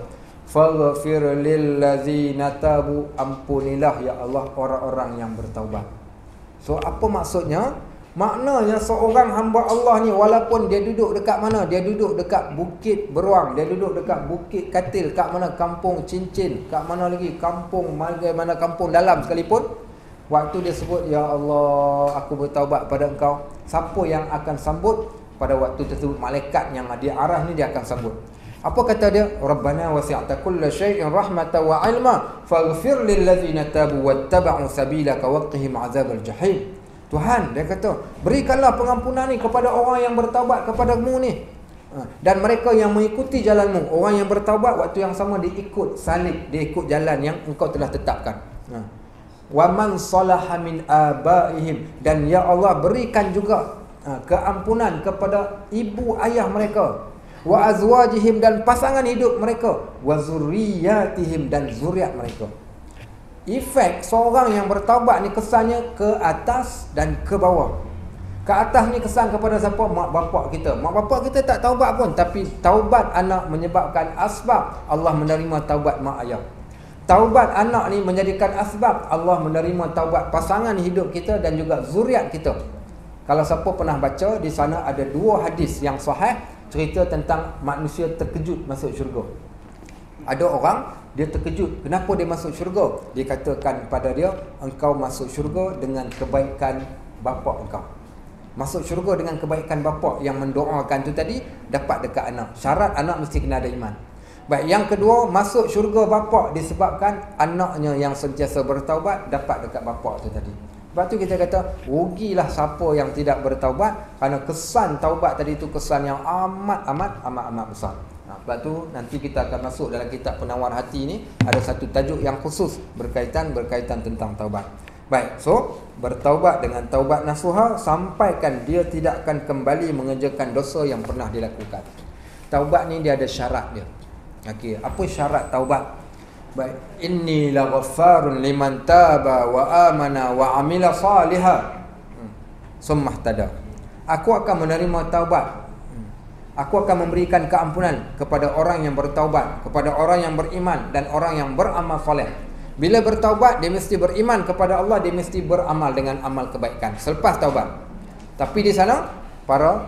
faghfir lil ladzina tabu, ampunilah ya Allah orang-orang yang bertaubat. So apa maksudnya? Maknanya seorang hamba Allah ni, walaupun dia duduk dekat mana, dia duduk dekat Bukit Beruang, dia duduk dekat Bukit Katil, kat mana Kampung Cincin, kat mana lagi kampung, mana kampung dalam sekalipun, waktu dia sebut ya Allah aku bertaubat pada engkau, siapa yang akan sambut pada waktu tersebut? Malaikat yang di arah ni dia akan sambut. Apa kata dia? Rabbana wasi'ta kulla syai'in rahmatan wa 'ilma faghfir lil ladzina tabu wattaba'u sabilaka waqihim 'adzabal jahim. Tuhan, dia kata, berikanlah pengampunan ni kepada orang yang bertaubat kepadamu ni, dan mereka yang mengikuti jalanmu. Orang yang bertaubat waktu yang sama dia ikut salib, dia ikut jalan yang engkau telah tetapkan. Wa man salaha min abaihim, dan ya Allah berikan juga keampunan kepada ibu ayah mereka, wa azwajihim, dan pasangan hidup mereka, wa zurriyatihim, dan zuriat mereka. Efek seorang yang bertaubat ni kesannya ke atas dan ke bawah. Ke atas ni kesan kepada siapa? Mak bapak kita. Mak bapak kita tak taubat pun, tapi taubat anak menyebabkan asbab Allah menerima taubat mak ayah. Taubat anak ni menjadikan asbab Allah menerima taubat pasangan hidup kita dan juga zuriat kita. Kalau siapa pernah baca, di sana ada 2 hadis yang sahih cerita tentang manusia terkejut masuk syurga. Ada orang dia terkejut, kenapa dia masuk syurga? Dia katakan pada dia, engkau masuk syurga dengan kebaikan bapa engkau. Masuk syurga dengan kebaikan bapa yang mendoakan tu tadi, dapat dekat anak. Syarat anak mesti kena ada iman. Baik, yang kedua, masuk syurga bapa disebabkan anaknya yang sentiasa bertaubat dapat dekat bapa tu tadi. Sebab tu kita kata, rugilah siapa yang tidak bertaubat, kerana kesan taubat tadi tu kesan yang amat besar. Sebab tu nanti kita akan masuk dalam kitab Penawar Hati ni, ada satu tajuk yang khusus berkaitan tentang taubat. Baik, so bertaubat dengan taubat nasuha sampaikan dia tidak akan kembali mengerjakan dosa yang pernah dilakukan. Taubat ni dia ada syarat dia. Okey, apa syarat taubat? Baik, inni laghaffarun liman taba wa amana wa amila salihan summa ihtada. Aku akan menerima taubat. Aku akan memberikan keampunan kepada orang yang bertaubat, kepada orang yang beriman dan orang yang beramal soleh. Bila bertaubat, dia mesti beriman kepada Allah, dia mesti beramal dengan amal kebaikan selepas taubat. Tapi di sana para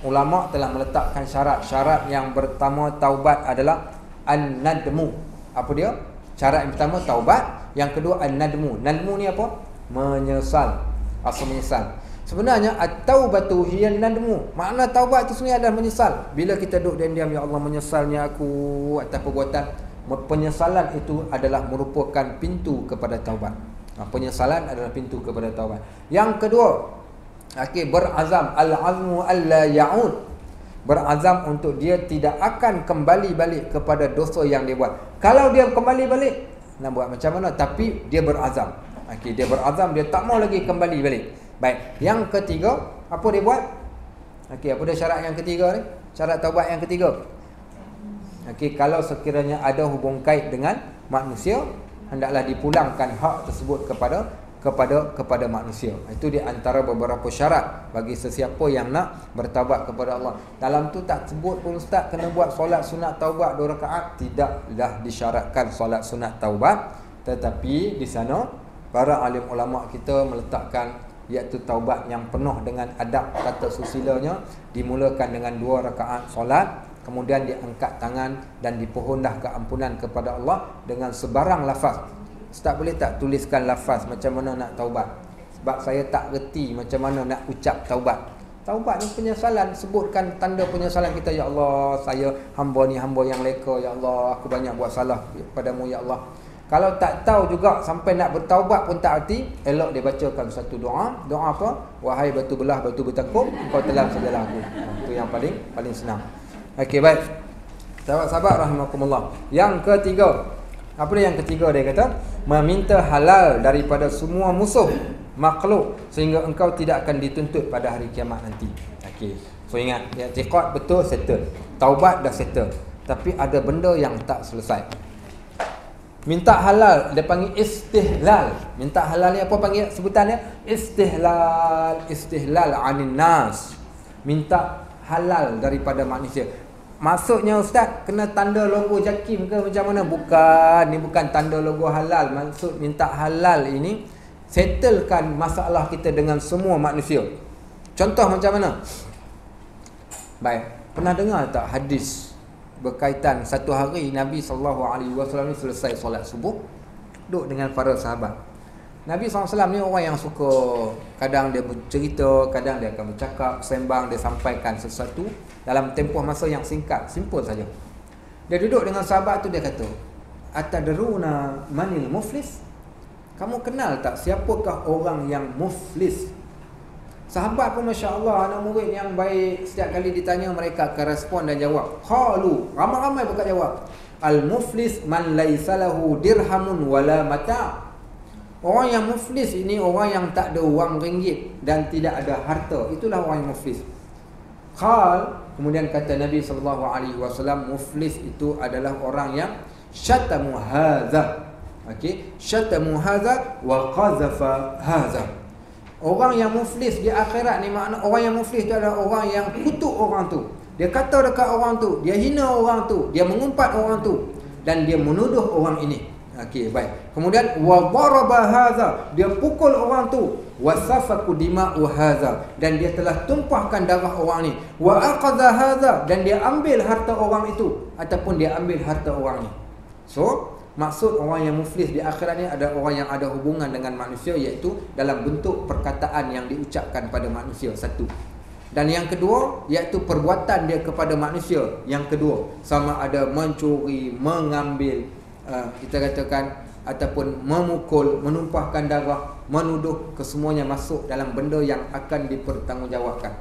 ulama telah meletakkan syarat yang pertama taubat adalah an-nadmu. Apa dia? Syarat yang pertama taubat, yang kedua an-nadmu. Nadmu ni apa? Menyesal. Asal menyesal. Sebenarnya at-taubatu hiya nadmu. Makna taubat itu sebenarnya adalah menyesal. Bila kita duduk diam-diam, ya Allah menyesalnya aku atas perbuatan, penyesalan itu adalah merupakan pintu kepada taubat. Penyesalan adalah pintu kepada taubat. Yang kedua, berazam, al-azmu alla ya'ud. Berazam untuk dia tidak akan kembali balik kepada dosa yang dia buat. Kalau dia kembali balik, nak buat macam mana? Tapi dia berazam. Dia berazam, dia tak mau lagi kembali balik. Baik, yang ketiga, apa dia buat? Apa dia syarat yang ketiga ni? Syarat taubat yang ketiga. Kalau sekiranya ada hubung kait dengan manusia, hendaklah dipulangkan hak tersebut kepada manusia. Itu di antara beberapa syarat bagi sesiapa yang nak bertaubat kepada Allah. Dalam tu tak sebut pun ustaz kena buat solat sunat taubat 2 rakaat. Tidaklah disyaratkan solat sunat taubat, tetapi di sana para alim ulama kita meletakkan iaitu taubat yang penuh dengan adab tata susilanya, dimulakan dengan 2 rakaat solat, kemudian diangkat tangan dan dipohonlah keampunan kepada Allah dengan sebarang lafaz. Ustaz boleh tak tuliskan lafaz macam mana nak taubat? Sebab saya tak reti macam mana nak ucap taubat. Taubat ni penyesalan, sebutkan tanda penyesalan kita. Ya Allah, saya hamba ni hamba yang leka. Ya Allah, aku banyak buat salah padamu ya Allah. Kalau tak tahu juga sampai nak bertaubat pun tak erti, elok dia bacakan satu doa. Doa apa? Wahai batu belah, batu bertakub, kau telan segala aku. Itu yang paling senang. Okey, baik. Sahabat-sahabat rahimakumullah. Yang ketiga. Apa dia yang ketiga? Dia kata meminta halal daripada semua musuh makhluk sehingga engkau tidak akan dituntut pada hari kiamat nanti. Okey. So ingat, i'tiqad betul settle. Taubat dah settle. Tapi ada benda yang tak selesai. Minta halal, dia panggil istihlal. Minta halal ni apa panggil sebutannya? Istihlal anin nas. Minta halal daripada manusia. Maksudnya ustaz kena tanda logo JAKIM ke macam mana? Bukan, ni bukan tanda logo halal. Maksud minta halal ini settlekan masalah kita dengan semua manusia. Contoh macam mana? Baik, pernah dengar tak hadis berkaitan satu hari Nabi SAW ni selesai solat subuh, duduk dengan para sahabat. Nabi SAW ni orang yang suka, kadang dia bercerita, kadang dia akan bercakap, sembang, dia sampaikan sesuatu dalam tempoh masa yang singkat, simple saja. Dia duduk dengan sahabat tu, dia kata, atadruna manil muflis? Kamu kenal tak siapakah orang yang muflis? Sahabat pun Masya Allah, anak murid yang baik, setiap kali ditanya mereka akan respon dan jawab. Qalu, ramai-ramai bukan jawab. Al-muflis man laisa lahu dirhamun wala mata'. Orang yang muflis ini orang yang tak ada wang ringgit dan tidak ada harta. Itulah orang yang muflis. Kemudian kata Nabi SAW, muflis itu adalah orang yang syatamu hadza. Syatamu hadza wa qazafa hadza. Orang yang muflis di akhirat ni, makna orang yang muflis itu adalah orang yang kutuk orang tu. Dia kata dekat orang tu, dia hina orang tu, dia mengumpat orang tu, dan dia menuduh orang ini. Baik. Kemudian wa daraba hadza, dia pukul orang tu, wa safaku dima'u hadza, dan dia telah tumpahkan darah orang ni, wa aqadha hadza, dan dia ambil harta orang itu ataupun dia ambil harta orang ni. So maksud orang yang muflis di akhirat ni adalah orang yang ada hubungan dengan manusia, iaitu dalam bentuk perkataan yang diucapkan pada manusia, satu. Dan yang kedua, iaitu perbuatan dia kepada manusia, yang kedua. Sama ada mencuri, mengambil, kita katakan, ataupun memukul, menumpahkan darah, menuduh, kesemuanya masuk dalam benda yang akan dipertanggungjawabkan.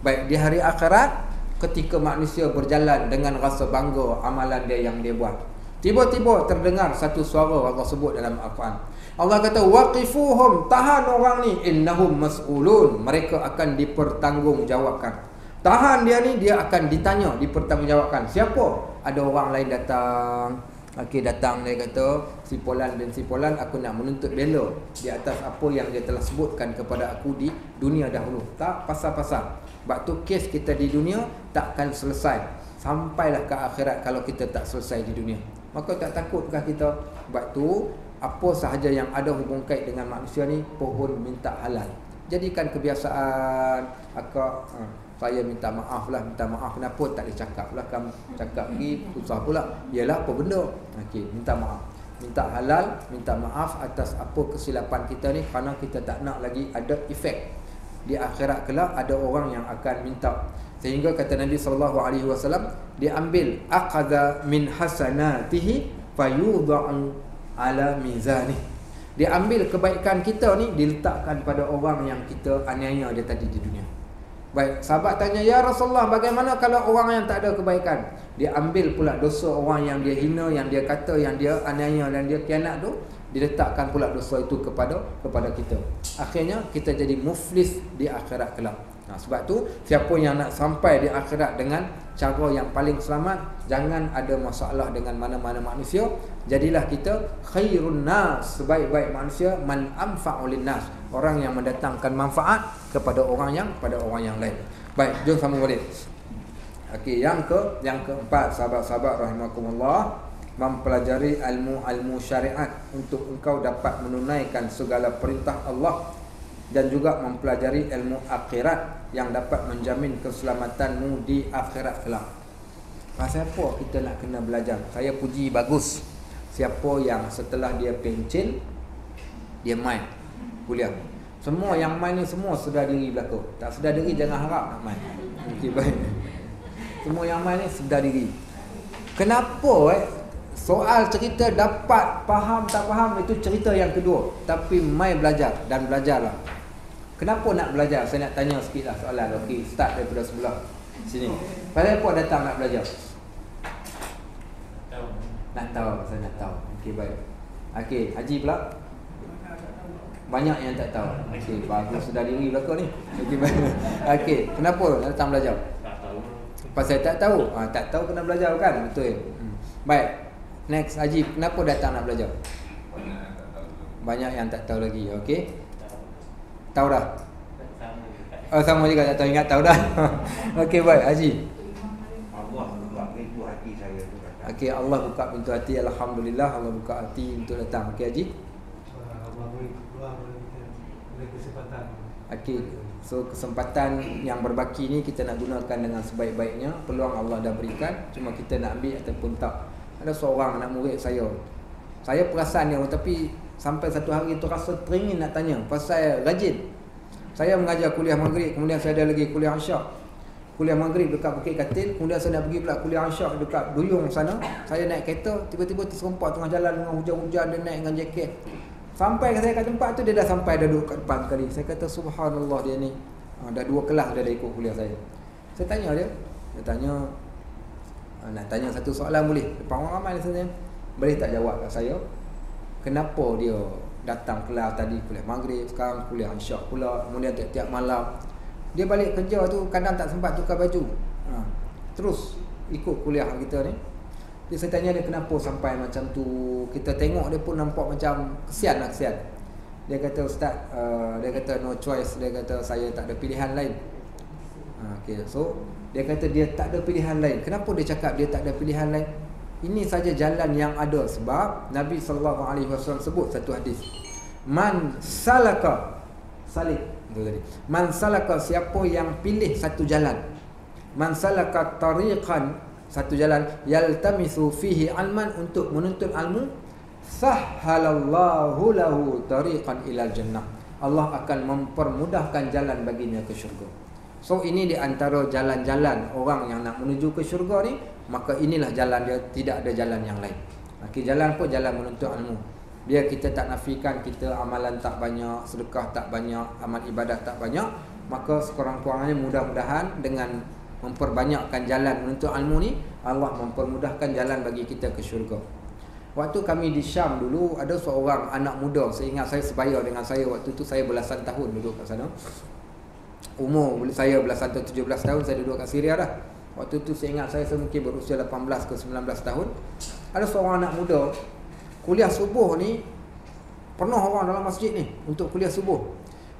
Baik, di hari akhirat, ketika manusia berjalan dengan rasa bangga amalan dia yang dia buat, tiba-tiba terdengar satu suara Allah sebut dalam Al-Quran. Allah kata, waqifuhum, tahan orang ni, innahum mas'ulun, mereka akan dipertanggungjawabkan. Tahan dia ni, dia akan ditanya, dipertanggungjawabkan. Siapa? Ada orang lain datang. Datang, dia kata, si Polan dan si Polan, aku nak menuntut bela di atas apa yang dia telah sebutkan kepada aku di dunia dahulu. Tak pasal-pasal. Sebab tu kes kita di dunia takkan selesai sampailah ke akhirat kalau kita tak selesai di dunia. Maka tak takutkah kita? Sebab tu apa sahaja yang ada hubung kait dengan manusia ni, pohon minta halal. Jadikan kebiasaan. saya minta maaf lah, minta maaf. Kenapa tak boleh cakap lah, kamu cakap lagi susah pula. Yalah, apa benda? Okey, minta maaf, minta halal, minta maaf atas apa kesilapan kita ni, kerana kita tak nak lagi ada efek di akhirat kelak ada orang yang akan minta. Sehingga kata Nabi SAW, dia ambil aqadha min hasanatihi fayudha'u ala mizani. Dia ambil kebaikan kita ni, diletakkan pada orang yang kita aniaya dia tadi di dunia. Baik, sahabat tanya, ya Rasulullah, bagaimana kalau orang yang tak ada kebaikan? Dia ambil pula dosa orang yang dia hina, yang dia kata, yang dia aniaya dan dia khianat tu, diletakkan pula dosa itu kepada kita. Akhirnya kita jadi muflis di akhirat kelak. Sebab tu siapa yang nak sampai di akhirat dengan cara yang paling selamat, jangan ada masalah dengan mana-mana manusia. Jadilah kita khairun nas, sebaik-baik manusia, man anfa'u linnas, orang yang mendatangkan manfaat kepada orang yang lain. Baik, jom sama balik. Okey, yang keempat, sahabat-sahabat rahimakumullah, mempelajari ilmu syariat untuk engkau dapat menunaikan segala perintah Allah, dan juga mempelajari ilmu akhirat yang dapat menjamin keselamatanmu di akhirat kelak. Pasal apa kita nak kena belajar? Saya puji bagus siapa yang setelah dia pencen, dia main kuliah. Semua yang main ni semua sedar diri belakang. Tak sedar diri jangan harap nak main. Okey, baik. Semua yang main ni sedar diri. Kenapa soal cerita dapat faham tak faham itu cerita yang kedua, tapi mai belajar dan belajarlah. Kenapa nak belajar? Saya nak tanya sikitlah soalan. Okey, start daripada sebelah sini. Pasal apa datang nak belajar? Nak tahu, saya nak tahu. Okey, baik. Okey, Haji pula? Banyak yang tak tahu. Okey, bagus, sedar diri belakang ni. Okey, baik. Okey, kenapa datang belajar? Tak tahu. Pasal tak tahu. Tak tahu kena belajar kan? Betul. Baik. Next, Haji, kenapa datang nak belajar? Banyak yang tak tahu lagi. Okey. Tahu dah? Sama juga tak tahu, ingat tahu dah. Okey, baik, Haji. Allah buka pintu hati saya tu. Okey, Allah buka pintu hati, alhamdulillah Allah buka hati untuk datang. Okey, Haji. Allah beri kesempatan. Okey. So kesempatan yang berbaki ni kita nak gunakan dengan sebaik-baiknya. Peluang Allah dah berikan, cuma kita nak ambil ataupun tak. Ada seorang anak murid saya perasan dia, tapi sampai satu hari tu rasa teringin nak tanya pasal rajin. Saya mengajar kuliah maghrib, kemudian saya ada lagi kuliah isyak. Kuliah maghrib dekat Bukit Katil, kemudian saya nak pergi pula kuliah isyak dekat Duyung sana. Saya naik kereta, tiba-tiba terserempak tengah jalan dengan hujan-hujan, dia naik dengan jaket. Sampai saya kat tempat tu, dia dah sampai, dah duduk kat depan sekali. Saya kata subhanallah, dia ni dah 2 kelas dia dah ikut kuliah saya. Saya tanya dia nak tanya satu soalan boleh? Depan orang ramai sebenarnya. Boleh tak jawab kat saya? Kenapa dia datang kelas tadi kuliah maghrib, sekarang kuliah isyak pula, kemudian tiap-tiap malam dia balik kerja tu kadang tak sempat tukar baju. Terus ikut kuliah kita ni. Jadi saya tanya dia kenapa sampai macam tu. Kita tengok dia pun nampak macam kesian. Dia kata ustaz, dia kata no choice, dia kata saya tak ada pilihan lain. Okay, so dia kata dia tak ada pilihan lain. Kenapa dia cakap dia tak ada pilihan lain? Ini saja jalan yang ada, sebab Nabi SAW sebut satu hadis. Man salaka siapa yang pilih satu jalan. Man salaka tariqan, satu jalan, yaltamisu fihi alman, untuk menuntut ilmu, sahhalallahu lahu tariqan ilal jannah. Allah akan mempermudahkan jalan baginya ke syurga. So ini di antara jalan-jalan orang yang nak menuju ke syurga ni, maka inilah jalan dia, tidak ada jalan yang lain. Okay, jalan pun jalan menuntut ilmu. Biar kita tak nafikan kita amalan tak banyak, sedekah tak banyak, amal ibadat tak banyak, maka sekurang-kurangnya mudah-mudahan dengan memperbanyakkan jalan menuntut ilmu ni, Allah mempermudahkan jalan bagi kita ke syurga. Waktu kami di Syam dulu, ada seorang anak muda, saya ingat saya sebaya dengan saya waktu tu, saya belasan tahun duduk kat sana. Umur saya belasan tahun, 17 tahun saya duduk kat Syria dah. Waktu tu saya ingat saya mungkin berusia 18 ke 19 tahun. Ada seorang anak muda, kuliah subuh ni penuh orang dalam masjid ni untuk kuliah subuh.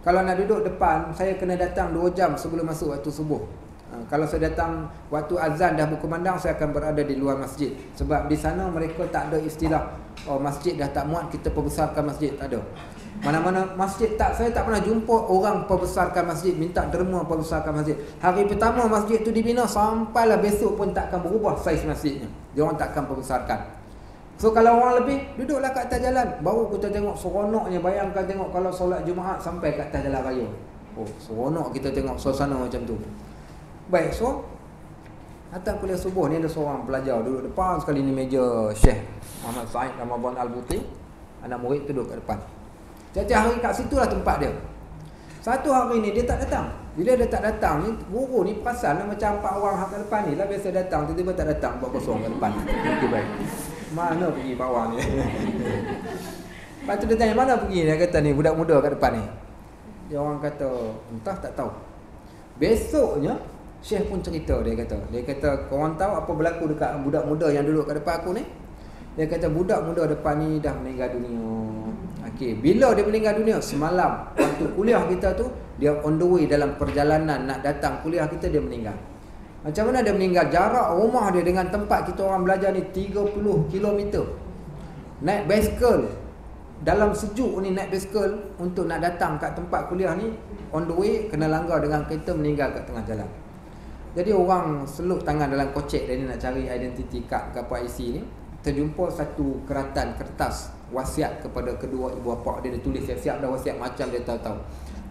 Kalau nak duduk depan, saya kena datang 2 jam sebelum masuk waktu subuh. Kalau saya datang waktu azan dah berkumandang, saya akan berada di luar masjid. Sebab di sana mereka tak ada istilah masjid dah tak muat, kita perbesarkan masjid, tak ada. Mana-mana masjid saya tak pernah jumpa orang perbesarkan masjid, minta derma perbesarkan masjid. Hari pertama masjid tu dibina sampailah besok pun takkan berubah saiz masjidnya. Dia orang takkan perbesarkan. So kalau orang lebih, duduklah kat atas jalan. Baru kita tengok seronoknya. Bayangkan tengok kalau solat Jumaat sampai kat atas jalan raya. Oh, seronok kita tengok suasana macam tu. Baik, so datang kuliah subuh ni ada seorang pelajar duduk depan sekali ni meja Syekh Muhammad Said Ramadan Al-Buti. Anak murid tu duduk kat depan. Setiap hari kat situlah tempat dia. Satu hari ni dia tak datang. Bila dia tak datang ni, guru ni perasan lah macam 4 orang kat depan ni lah biasa datang, tiba-tiba tak datang, buat kosong kat depan. Okey baik. Mana pergi Pak Wang ni? Lepas tu dia tanya mana pergi, dia kata ni budak muda kat depan ni. Dia orang kata entah tak tahu. Besoknya Syekh pun cerita, dia kata korang tahu apa berlaku dekat budak muda yang duduk kat depan aku ni? Dia kata budak muda depan ni dah meninggal dunia. Okey, bila dia meninggal dunia? Semalam waktu kuliah kita tu, dia on the way dalam perjalanan nak datang kuliah kita, dia meninggal. Macam mana dia meninggal? Jarak rumah dia dengan tempat kita orang belajar ni 30 km. Naik basikal. Dalam sejuk ni naik basikal untuk nak datang kat tempat kuliah ni, on the way kena langgar dengan kereta, meninggal kat tengah jalan. Jadi orang seluk tangan dalam kocek dia ni nak cari identiti kad ke apa IC ni. Terjumpa satu keratan kertas wasiat kepada kedua ibu bapa dia. Dia tulis siap-siap dah wasiat macam dia tahu-tahu.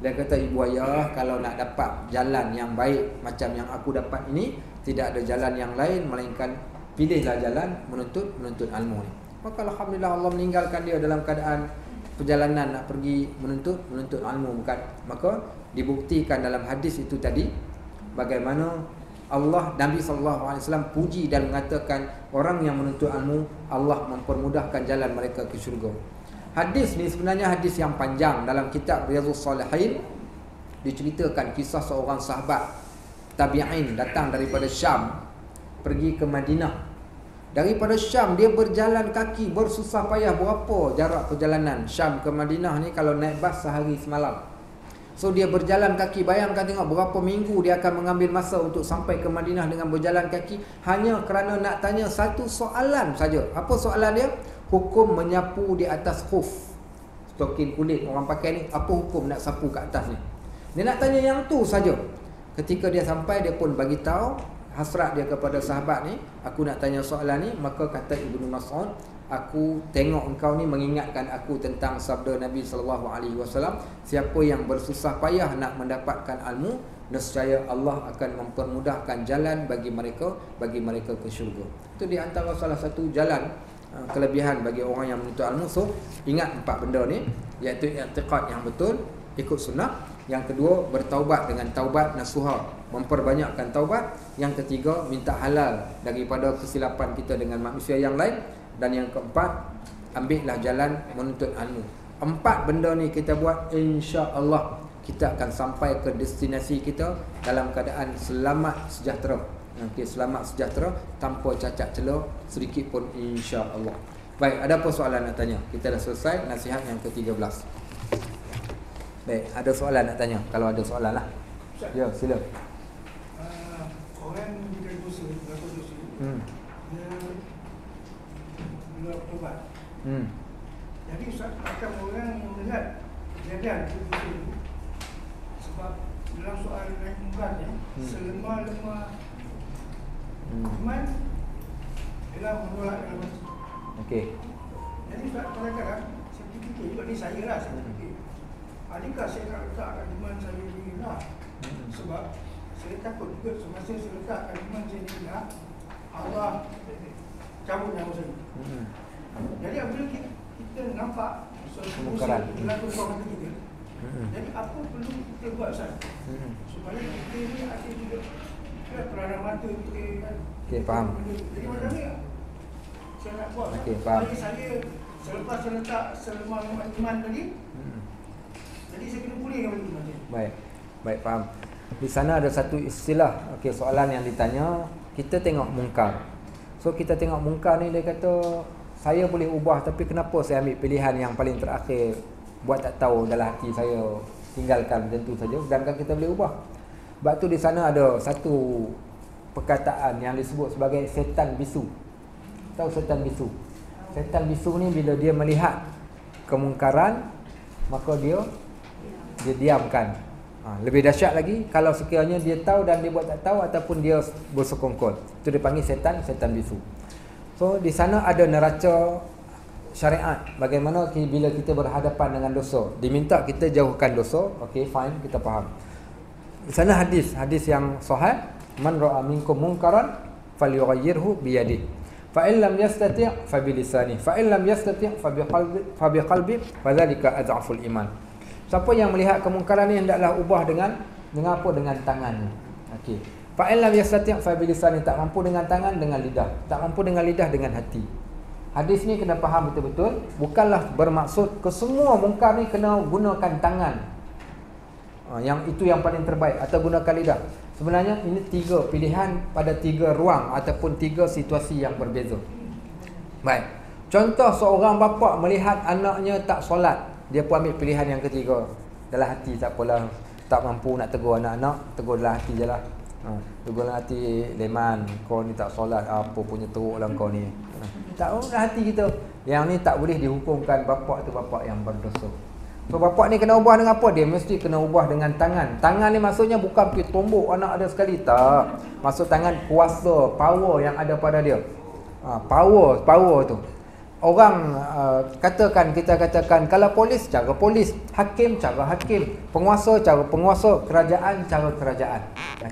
Dia kata, ibu ayah kalau nak dapat jalan yang baik macam yang aku dapat ini, tidak ada jalan yang lain melainkan pilihlah jalan menuntut ilmu ni. Maka alhamdulillah Allah meninggalkan dia dalam keadaan perjalanan nak pergi menuntut ilmu bukan. Maka dibuktikan dalam hadis itu tadi bagaimana Allah, Nabi SAW puji dan mengatakan orang yang menuntut ilmu, Allah mempermudahkan jalan mereka ke syurga. Hadis ni sebenarnya hadis yang panjang. Dalam kitab Riyadhus Salihin diceritakan kisah seorang sahabat tabi'in datang daripada Syam pergi ke Madinah. Daripada Syam dia berjalan kaki bersusah payah. Berapa jarak perjalanan Syam ke Madinah ni? Kalau naik bas sehari semalam. So dia berjalan kaki. Bayangkan tengok berapa minggu dia akan mengambil masa untuk sampai ke Madinah dengan berjalan kaki, hanya kerana nak tanya satu soalan saja. Apa soalan dia? Hukum menyapu di atas khuf, stokin kulit orang pakai ni. Apa hukum nak sapu kat atas ni? Dia nak tanya yang tu saja. Ketika dia sampai, dia pun bagi tahu hasrat dia kepada sahabat ni, aku nak tanya soalan ni. Maka kata Ibnu Mas'ud, aku tengok engkau ni mengingatkan aku tentang sabda Nabi SAW, siapa yang bersusah payah nak mendapatkan ilmu, nescaya Allah akan mempermudahkan jalan bagi mereka ke syurga. Itu di antara salah satu jalan kelebihan bagi orang yang menuntut ilmu. So ingat 4 benda ni, iaitu i'tiqad yang betul, ikut sunnah. Yang kedua, bertaubat dengan taubat nasuha, memperbanyakkan taubat. Yang ketiga, minta halal daripada kesilapan kita dengan manusia yang lain. Dan yang keempat, ambillah jalan menuntut ilmu. 4 benda ni kita buat, insya-Allah kita akan sampai ke destinasi kita dalam keadaan selamat sejahtera. Okey, selamat sejahtera tanpa cacat celah sedikit pun, insya-Allah. Baik, ada apa soalan nak tanya? Kita dah selesai nasihat yang ke-13. Baik, ada soalan nak tanya? Kalau ada soalan lah. Ya, sila. Orang bila dosa, dia buat tobat. Jadi Ustaz, akan orang melihat kejadian dosa itu, sebab dalam soal naik mungkar ni, selemah-lemah iman ialah menolak dalam hati. Okey. Jadi Ustaz, kadang-kadang saya fikir juga ni saya lah, saya fikir, adakah saya nak letakkan iman saya ni lah? Sebab saya takut juga semasa saya letakkan iman saya ni lah, Allah cabut nyawa saya. Jadi apabila kita nampak dosa berlaku di bawah kita, jadi apa perlu kita buat Ustaz? Supaya kita ni ada juga peranan mata kita kan. Okey, faham. Jadi macam ni saya nak buat. Okey, faham. Jadi saya selepas saya letak selemah iman tadi, jadi saya kena pulihkan balik iman saya. Baik, faham. Di sana ada satu istilah. Okey, soalan yang ditanya, kita tengok mungkar. So kita tengok mungkar ni, dia kata saya boleh ubah, tapi kenapa saya ambil pilihan yang paling terakhir, buat tak tahu dalam hati saya, tinggalkan macam tu saja, sedangkan kita boleh ubah. Sebab tu di sana ada satu perkataan yang disebut sebagai setan bisu. Tahu setan bisu? Setan bisu ni bila dia melihat kemungkaran, maka dia diamkan. Lebih dahsyat lagi kalau sekiranya dia tahu dan dia buat tak tahu ataupun dia bersekongkol. Itu dipanggil setan bisu. So di sana ada neraca syariat bagaimana bila kita berhadapan dengan dosa. Diminta kita jauhkan dosa. Okey, fine, kita faham. Di sana hadis yang sahih, man ra'a minkum munkaran falyughayyirhu bi yadihi. Fa in lam yastati' fa bi lisanihi, fa in lam yastati' fa bi qalbi, fa dzalika adhaful iman. Siapa yang melihat kemungkaran ni hendaklah ubah dengan apa? Dengan tangan. Okey. Fa in lam yastati' fa bi lisanihi, tak mampu dengan tangan, dengan lidah. Tak mampu dengan lidah, dengan hati. Hadis ni kena faham betul-betul. Bukanlah bermaksud ke semua mungkar ni kena gunakan tangan. Yang itu yang paling terbaik, atau gunakan lidah. Sebenarnya ini 3 pilihan pada 3 ruang ataupun 3 situasi yang berbeza. Baik. Contoh seorang bapa melihat anaknya tak solat, dia pun ambil pilihan yang ketiga. Dalam hati tak apalah, tak mampu nak tegur anak-anak, tegur dalam hati je lah. Tegur dalam hati, Leman, kau ni tak solat, apa punya teruk lah kau ni. Tak dalam hati kita. Yang ni tak boleh dihukumkan bapak tu bapak yang berdosa. So bapak ni kena ubah dengan apa? Dia mesti kena ubah dengan tangan. Tangan ni maksudnya bukan pergi tombok anak ada sekali, tak. Maksud tangan kuasa, power yang ada pada dia. Power tu. Orang kita katakan kalau polis cara polis, hakim cara hakim, penguasa cara penguasa, kerajaan cara kerajaan.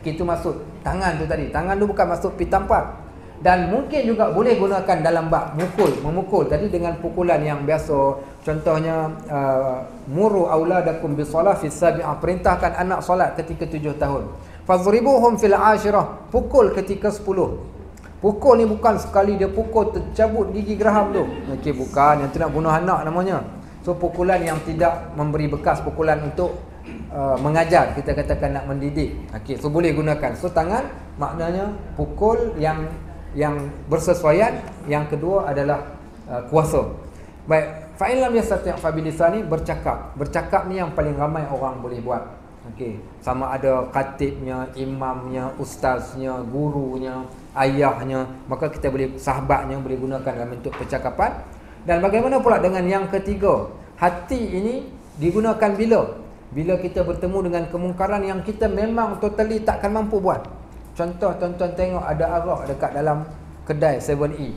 Itu maksud tangan tu tadi. Tangan tu bukan maksud pi tampar. Dan mungkin juga boleh gunakan dalam bab memukul tadi dengan pukulan yang biasa. Contohnya muru auladakum bisalah fi sabi'ah, perintahkan anak solat ketika 7 tahun. Fadribuhum fil 'ashirah, pukul ketika 10. Pukul ni bukan sekali dia pukul tercabut gigi geraham tu. Okey, bukan, yang tu nak bunuh anak namanya. So pukulan yang tidak memberi bekas, pukulan untuk mengajar, kita katakan nak mendidik. Okey, so boleh gunakan. So tangan maknanya pukul yang bersesuaian. Yang kedua adalah kuasa. Baik, fa in lam yastati' fa bi lisani, bercakap. Bercakap ni yang paling ramai orang boleh buat. Okey, sama ada khatibnya, imamnya, ustaznya, gurunya, ayahnya, maka kita boleh, sahabatnya boleh gunakan dalam bentuk percakapan. Dan bagaimana pula dengan yang ketiga? Hati ini digunakan bila kita bertemu dengan kemungkaran yang kita memang totally takkan mampu buat. Contoh, tuan-tuan tengok ada arah dekat dalam kedai 7E.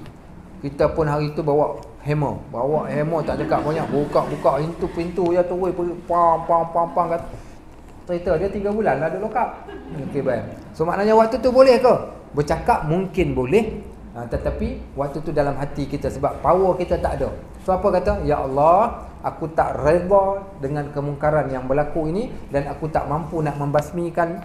Kita pun hari tu bawa hammer tak cakap banyak, buka pintu je tu, pam kat cerita dia 3 bulan lah ada lokap. Okey, baik. So maknanya waktu tu boleh ke? Bercakap mungkin boleh, tetapi waktu tu dalam hati kita, sebab power kita tak ada. So apa kata? Ya Allah, aku tak redha dengan kemungkaran yang berlaku ini, dan aku tak mampu nak membasmikan.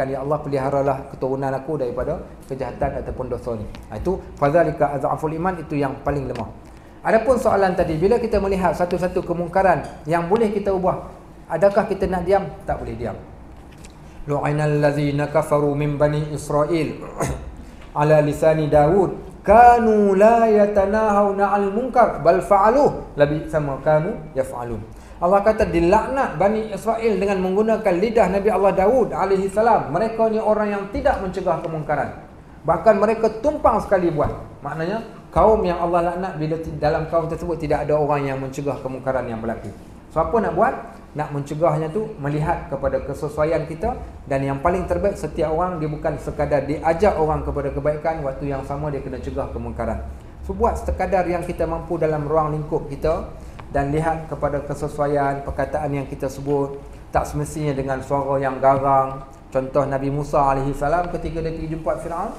Ya Allah, peliharalah keturunan aku daripada kejahatan ataupun dosa ni. Itu fadzalika azaful iman, itu yang paling lemah. Adapun soalan tadi, bila kita melihat satu-satu kemungkaran yang boleh kita ubah, adakah kita nak diam? Tak boleh diam. Lu'inal ladzina kafaru min bani Israil ala lisani Daud kanu la yatanahawna 'anil munkar bal fa'aluh labi sama kanu yaf'alun. Allah kata dilaknat Bani Israel dengan menggunakan lidah Nabi Allah Daud alaihi salam. Mereka ni orang yang tidak mencegah kemungkaran. Bahkan mereka tumpang sekali buat. Maknanya kaum yang Allah laknat bila dalam kaum tersebut tidak ada orang yang mencegah kemungkaran yang berlaku. So apa nak buat? Nak mencegahnya tu melihat kepada kesesuaian kita, dan yang paling terbaik setiap orang dia bukan sekadar diajak orang kepada kebaikan, waktu yang sama dia kena cegah kemungkaran. So buat sekadar yang kita mampu dalam ruang lingkup kita, dan lihat kepada kesesuaian perkataan yang kita sebut. Tak semestinya dengan suara yang garang. Contoh Nabi Musa alaihi salam ketika dia pergi jumpa Firaun,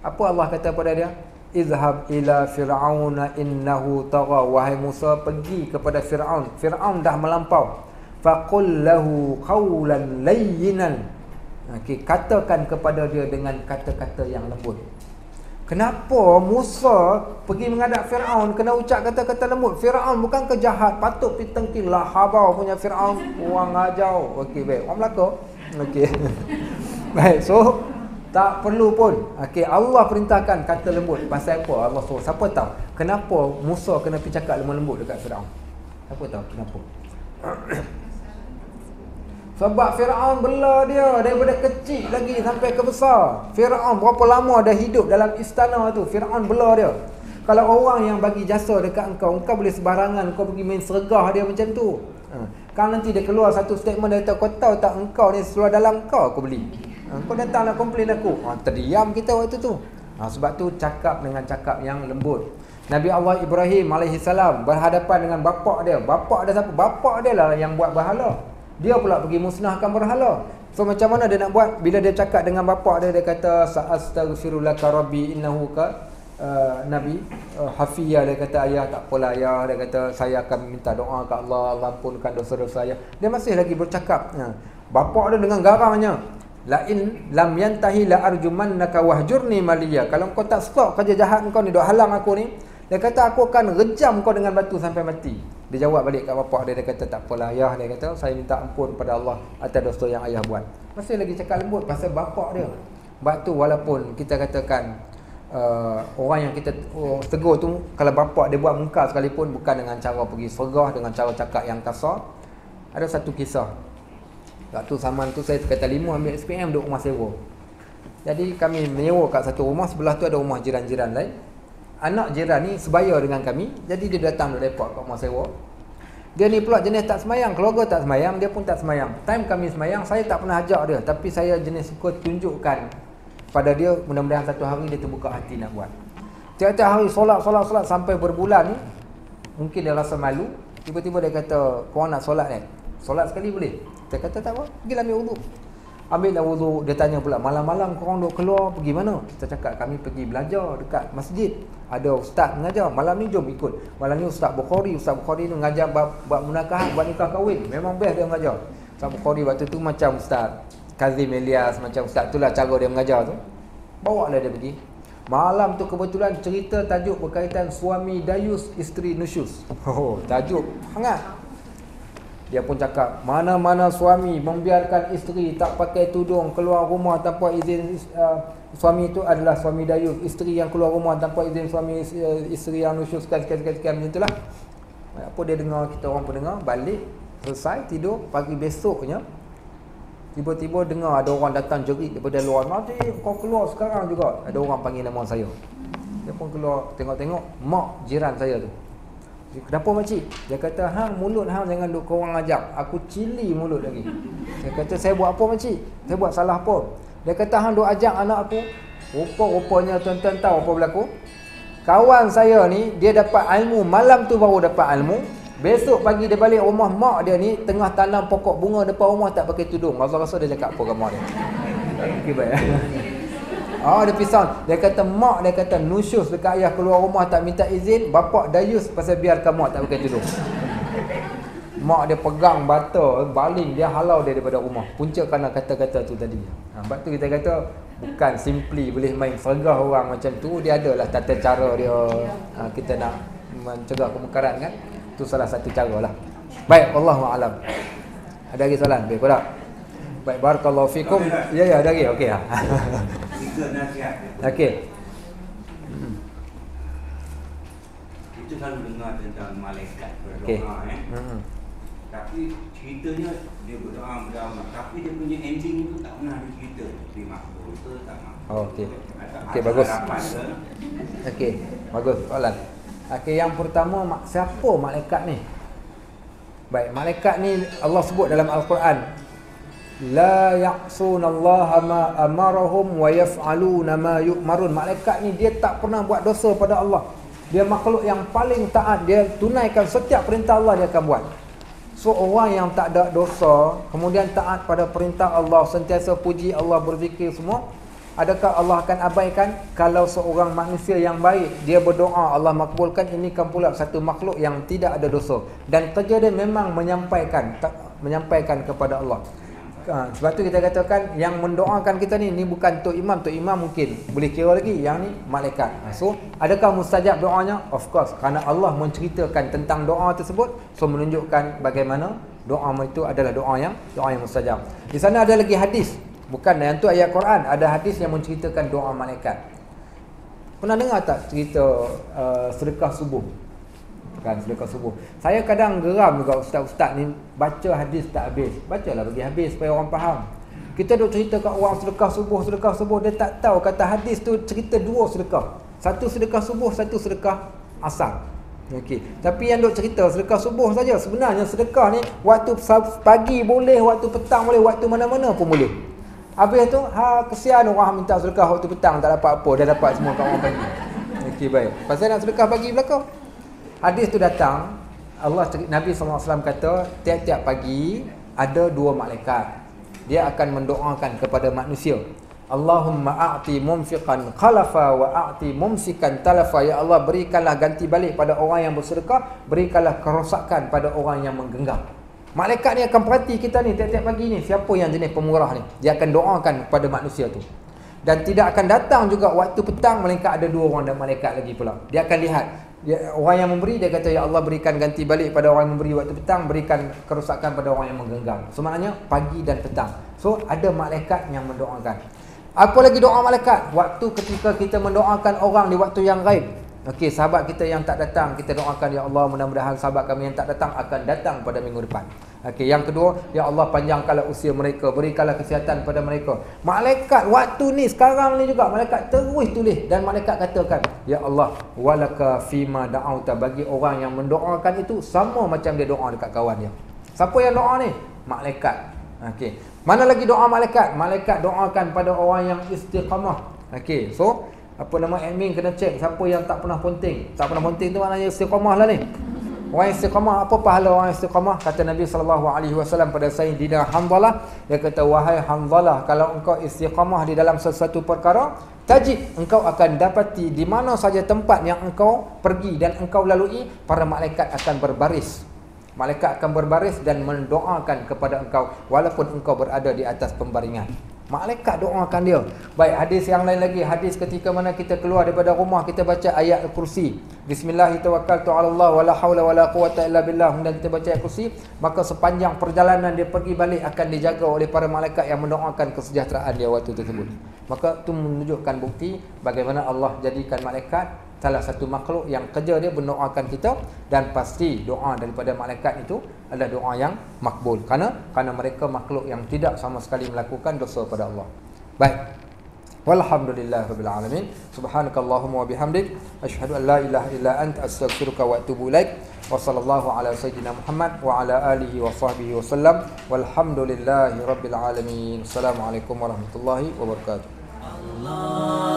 apa Allah kata pada dia? Izhab ila fir'auna innahu tagha. Wahai Musa, pergi kepada Fir'aun. Fir'aun dah melampau. Faqul lahu qawlan layyinan. Okey, katakan kepada dia dengan kata-kata yang lembut. Kenapa Musa pergi menghadap Fir'aun kena ucap kata-kata lembut? Fir'aun bukan kejahat, patut pitengki lah habau punya Fir'aun, orang ngajau. Okey, baik. Orang Melaka. Okey. Baik, so tak perlu pun. Okey, Allah perintahkan kata lembut. Pasal apa? Allah suruh. Siapa tahu kenapa Musa kena pergi cakap lembut dekat Firaun? Siapa tahu kenapa? Sebab Firaun bela dia daripada kecil lagi sampai ke besar. Firaun berapa lama dah hidup dalam istana tu, Firaun bela dia. Kalau orang yang bagi jasa dekat engkau boleh sembarangan kau pergi main sergah dia macam tu. Kalau nanti dia keluar satu statement dia kata, kau tahu tak engkau ni seluar dalam kau aku beli. Kau datang nak komplain aku. Terdiam kita waktu tu. Sebab tu cakap dengan cakap yang lembut. Nabi Allah Ibrahim alaihissalam berhadapan dengan bapak dia. Bapak dia siapa? Bapak dia lah yang buat berhala. Dia pula pergi musnahkan berhala. So macam mana dia nak buat? Bila dia cakap dengan bapak dia, dia kata sa'astaghfirulaka rabbi innahu ka Nabi Hafiyah. Dia kata, ayah tak apalah ayah. Dia kata, saya akan minta doa ke Allah, Allah ampunkan dosa-dosa saya. Dia masih lagi bercakap. Bapak dia dengan garangnya, la in lam yantahi la arjumannaka wahjurni maliya. Kalau kau tak stop kerja jahat kau ni, dok halang aku ni, dia kata aku akan rejam kau dengan batu sampai mati. Dia jawab balik kat bapak dia, dia kata tak apalah ayah. Dia kata, saya minta ampun pada Allah atas dosa yang ayah buat. Masih lagi cakap lembut pasal bapak dia. Sebab tu walaupun kita katakan orang yang kita tegur tu, kalau bapak dia buat muka sekalipun, bukan dengan cara pergi sergah, dengan cara cakap yang kasar. Ada satu kisah. Waktu zaman tu saya kata 5 ambil SPM duduk rumah sewa. Jadi kami menyewa kat satu rumah, sebelah tu ada rumah jiran-jiran lain. Anak jiran ni sebaya dengan kami, jadi dia datang duduk report kat rumah sewa. Dia ni pula jenis tak semayang, keluarga tak semayang, dia pun tak semayang. Time kami semayang, saya tak pernah ajak dia, tapi saya jenis suka tunjukkan pada dia, mudah-mudahan satu hari dia terbuka hati nak buat. Tiap-tiap hari solat sampai berbulan ni, mungkin dia rasa malu. Tiba-tiba dia kata, korang nak solat ni? Solat sekali boleh? Saya kata tak apa, pergilah ambil wudu. Ambillah wudu. Dia tanya pula, malam-malam korang duk keluar pergi mana? Kita cakap kami pergi belajar dekat masjid. Ada ustaz mengajar, malam ni jom ikut. Malam ni Ustaz Bukhari ni mengajar bab munakahat, buat nikah kahwin. Memang best dia mengajar. Ustaz Bukhari waktu tu macam Ustaz Kazim Elias, macam Ustaz, itulah cara dia mengajar tu. Bawa lah dia pergi. Malam tu kebetulan cerita tajuk berkaitan suami dayus, isteri nusyus. Tajuk hangat. Dia pun cakap, mana-mana suami membiarkan isteri tak pakai tudung keluar rumah tanpa izin suami itu adalah suami dayus. Isteri yang keluar rumah tanpa izin suami, isteri yang nusyus, sekian macam itulah. Apa dia dengar, kita orang pun dengar, balik, selesai, tidur. Pagi besoknya tiba-tiba dengar ada orang datang jerit daripada luar. Mati, kau keluar sekarang juga. Ada orang panggil nama saya. Dia pun keluar, tengok-tengok, mak jiran saya tu. Kenapa makcik? Dia kata, hang mulut hang jangan duk korang ajak. Aku cili mulut lagi. Dia kata, saya buat apa makcik? Saya buat salah apa? Dia kata, hang duk ajak anak aku. Rupa-rupanya tuan-tuan tahu apa berlaku? Kawan saya ni, dia dapat ilmu, malam tu baru dapat ilmu. Besok pagi dia balik rumah mak dia ni, tengah tanam pokok bunga depan rumah tak pakai tudung. Rasa-rasa dia cakap apa kat mak dia. Okay, baik. Dia pisang. Dia kata mak, dia kata nusyus dekat ayah keluar rumah tak minta izin. Bapak dayus pasal biarkan mak tak pakai tudung. Mak dia pegang bata, baling, dia halau dia daripada rumah. Punca kerana kata-kata tu tadi. Sebab tu kita kata bukan simply boleh main sergah orang macam tu. Dia adalah tata cara dia. Kita nak mencegah kemungkaran kan. Itu salah satu cara lah. Baik, Wallahu'alam. Ada lagi soalan? Baik, tak? Baik, barakallahu fikum. Ya, ada lagi. Okey lah. Tiga nasihat. Okey. Kita selalu dengar tentang malaikat berdoa. Okey. Tapi ceritanya dia berdoa. Tapi dia punya ending itu tak pernah dicerita. Dia makbul ke tak makbul. Okey. Okey, bagus. Okey, bagus soalan. Okey, yang pertama, siapa malaikat ni? Baik, malaikat ni Allah sebut dalam Al-Quran, la ya'sunallaha ma amarahum wa yaf'aluna ma yu'marun. Malaikat ni dia tak pernah buat dosa pada Allah. Dia makhluk yang paling taat. Dia tunaikan setiap perintah Allah dia akan buat. So orang yang tak ada dosa, kemudian taat pada perintah Allah, sentiasa puji Allah, berzikir semua, adakah Allah akan abaikan? Kalau seorang manusia yang baik, dia berdoa, Allah makbulkan. Ini kan pula satu makhluk yang tidak ada dosa, dan kerja dia memang menyampaikan kepada Allah. Sebab tu kita katakan yang mendoakan kita ni bukan Tok Imam. Tok Imam mungkin boleh kira lagi, yang ni malaikat. So adakah mustajab doanya? Of course, kerana Allah menceritakan tentang doa tersebut, so menunjukkan bagaimana doa itu adalah doa yang mustajab. Di sana ada lagi hadis, bukan yang tu ayat Quran, ada hadis yang menceritakan doa malaikat. Pernah dengar tak cerita sedekah subuh? Kan, sedekah subuh. Saya kadang geram juga ustaz-ustaz ni baca hadis tak habis. Bacalah bagi habis supaya orang faham. Kita duk cerita kat orang sedekah subuh, dia tak tahu kata hadis tu cerita dua sedekah. Satu sedekah subuh, satu sedekah asar. Okey. Tapi yang duk cerita sedekah subuh saja. Sebenarnya sedekah ni waktu pagi boleh, waktu petang boleh, waktu mana-mana pun boleh. Habis tu, kesian orang minta sedekah waktu petang tak dapat apa, dah dapat semua kat orang pagi. Okey, baik. Pasal nak sedekah pagi belakang. Hadis tu datang, Nabi SAW kata, tiap-tiap pagi ada 2 malaikat. Dia akan mendoakan kepada manusia. Allahumma a'ti mumfiqan khalafa wa a'ti mumsikan talafa. Ya Allah, berikanlah ganti balik pada orang yang bersedekah, berikanlah kerosakan pada orang yang menggenggam. Malaikat ni akan perhati kita ni tiap-tiap pagi ni, siapa yang jenis pemurah ni. Dia akan doakan kepada manusia tu. Dan tidak akan datang juga waktu petang, melainkan ada 2 orang dan malaikat lagi pula. Dia akan lihat, orang yang memberi, dia kata, ya Allah, berikan ganti balik pada orang yang memberi waktu petang, berikan kerosakan pada orang yang menggenggam. So maknanya pagi dan petang. So ada malaikat yang mendoakan. Apa lagi doa malaikat? Waktu ketika kita mendoakan orang di waktu yang gaib. Okey, sahabat kita yang tak datang, kita doakan, ya Allah, mudah-mudahan sahabat kami yang tak datang akan datang pada minggu depan. Okey, yang kedua, ya Allah, panjangkanlah usia mereka, berikanlah kesihatan pada mereka. Malaikat waktu ni, sekarang ni juga, malaikat terus tulis. Dan malaikat katakan, ya Allah, walaka fima da'auta, bagi orang yang mendoakan itu sama macam dia doa dekat kawan dia. Siapa yang doa ni? Malaikat. Okey. Mana lagi doa malaikat? Malaikat doakan pada orang yang istiqamah. Okey. So, apa nama admin kena cek siapa yang tak pernah ponting. Tak pernah ponting tu maknanya istiqamah lah ni. Orang istiqamah, apa pahala orang istiqamah? Kata Nabi SAW pada Sayyidina Hanzalah, dia kata, wahai Hanzalah, kalau engkau istiqamah di dalam sesuatu perkara, tajid, engkau akan dapati di mana saja tempat yang engkau pergi dan engkau lalui, para malaikat akan berbaris. Malaikat akan berbaris dan mendoakan kepada engkau walaupun engkau berada di atas pembaringan. Malaikat doakan dia. Baik, hadis yang lain lagi, hadis ketika mana kita keluar daripada rumah, kita baca ayat Al-Kursi. Bismillahirrahmanirrahim. Allah wala haula wala quwata illa billah. Dan kita baca ayat Kursi, maka sepanjang perjalanan dia pergi balik akan dijaga oleh para malaikat yang mendoakan kesejahteraan dia waktu tersebut. Maka itu menunjukkan bukti bagaimana Allah jadikan malaikat salah satu makhluk yang kerja dia mendoakan kita, dan pasti doa daripada malaikat itu adalah doa yang makbul. Kerana mereka makhluk yang tidak sama sekali melakukan dosa pada Allah. Baik. Walhamdulillahirabbil alamin. Subhanakallahumma wa bihamdik, asyhadu an la ilaha illa anta, astaghfiruka wa atubu ilaik. Wa sallallahu ala sayyidina Muhammad wa ala alihi wa sahbihi wasallam. Walhamdulillahirabbil alamin. Assalamualaikum warahmatullahi wabarakatuh. Allah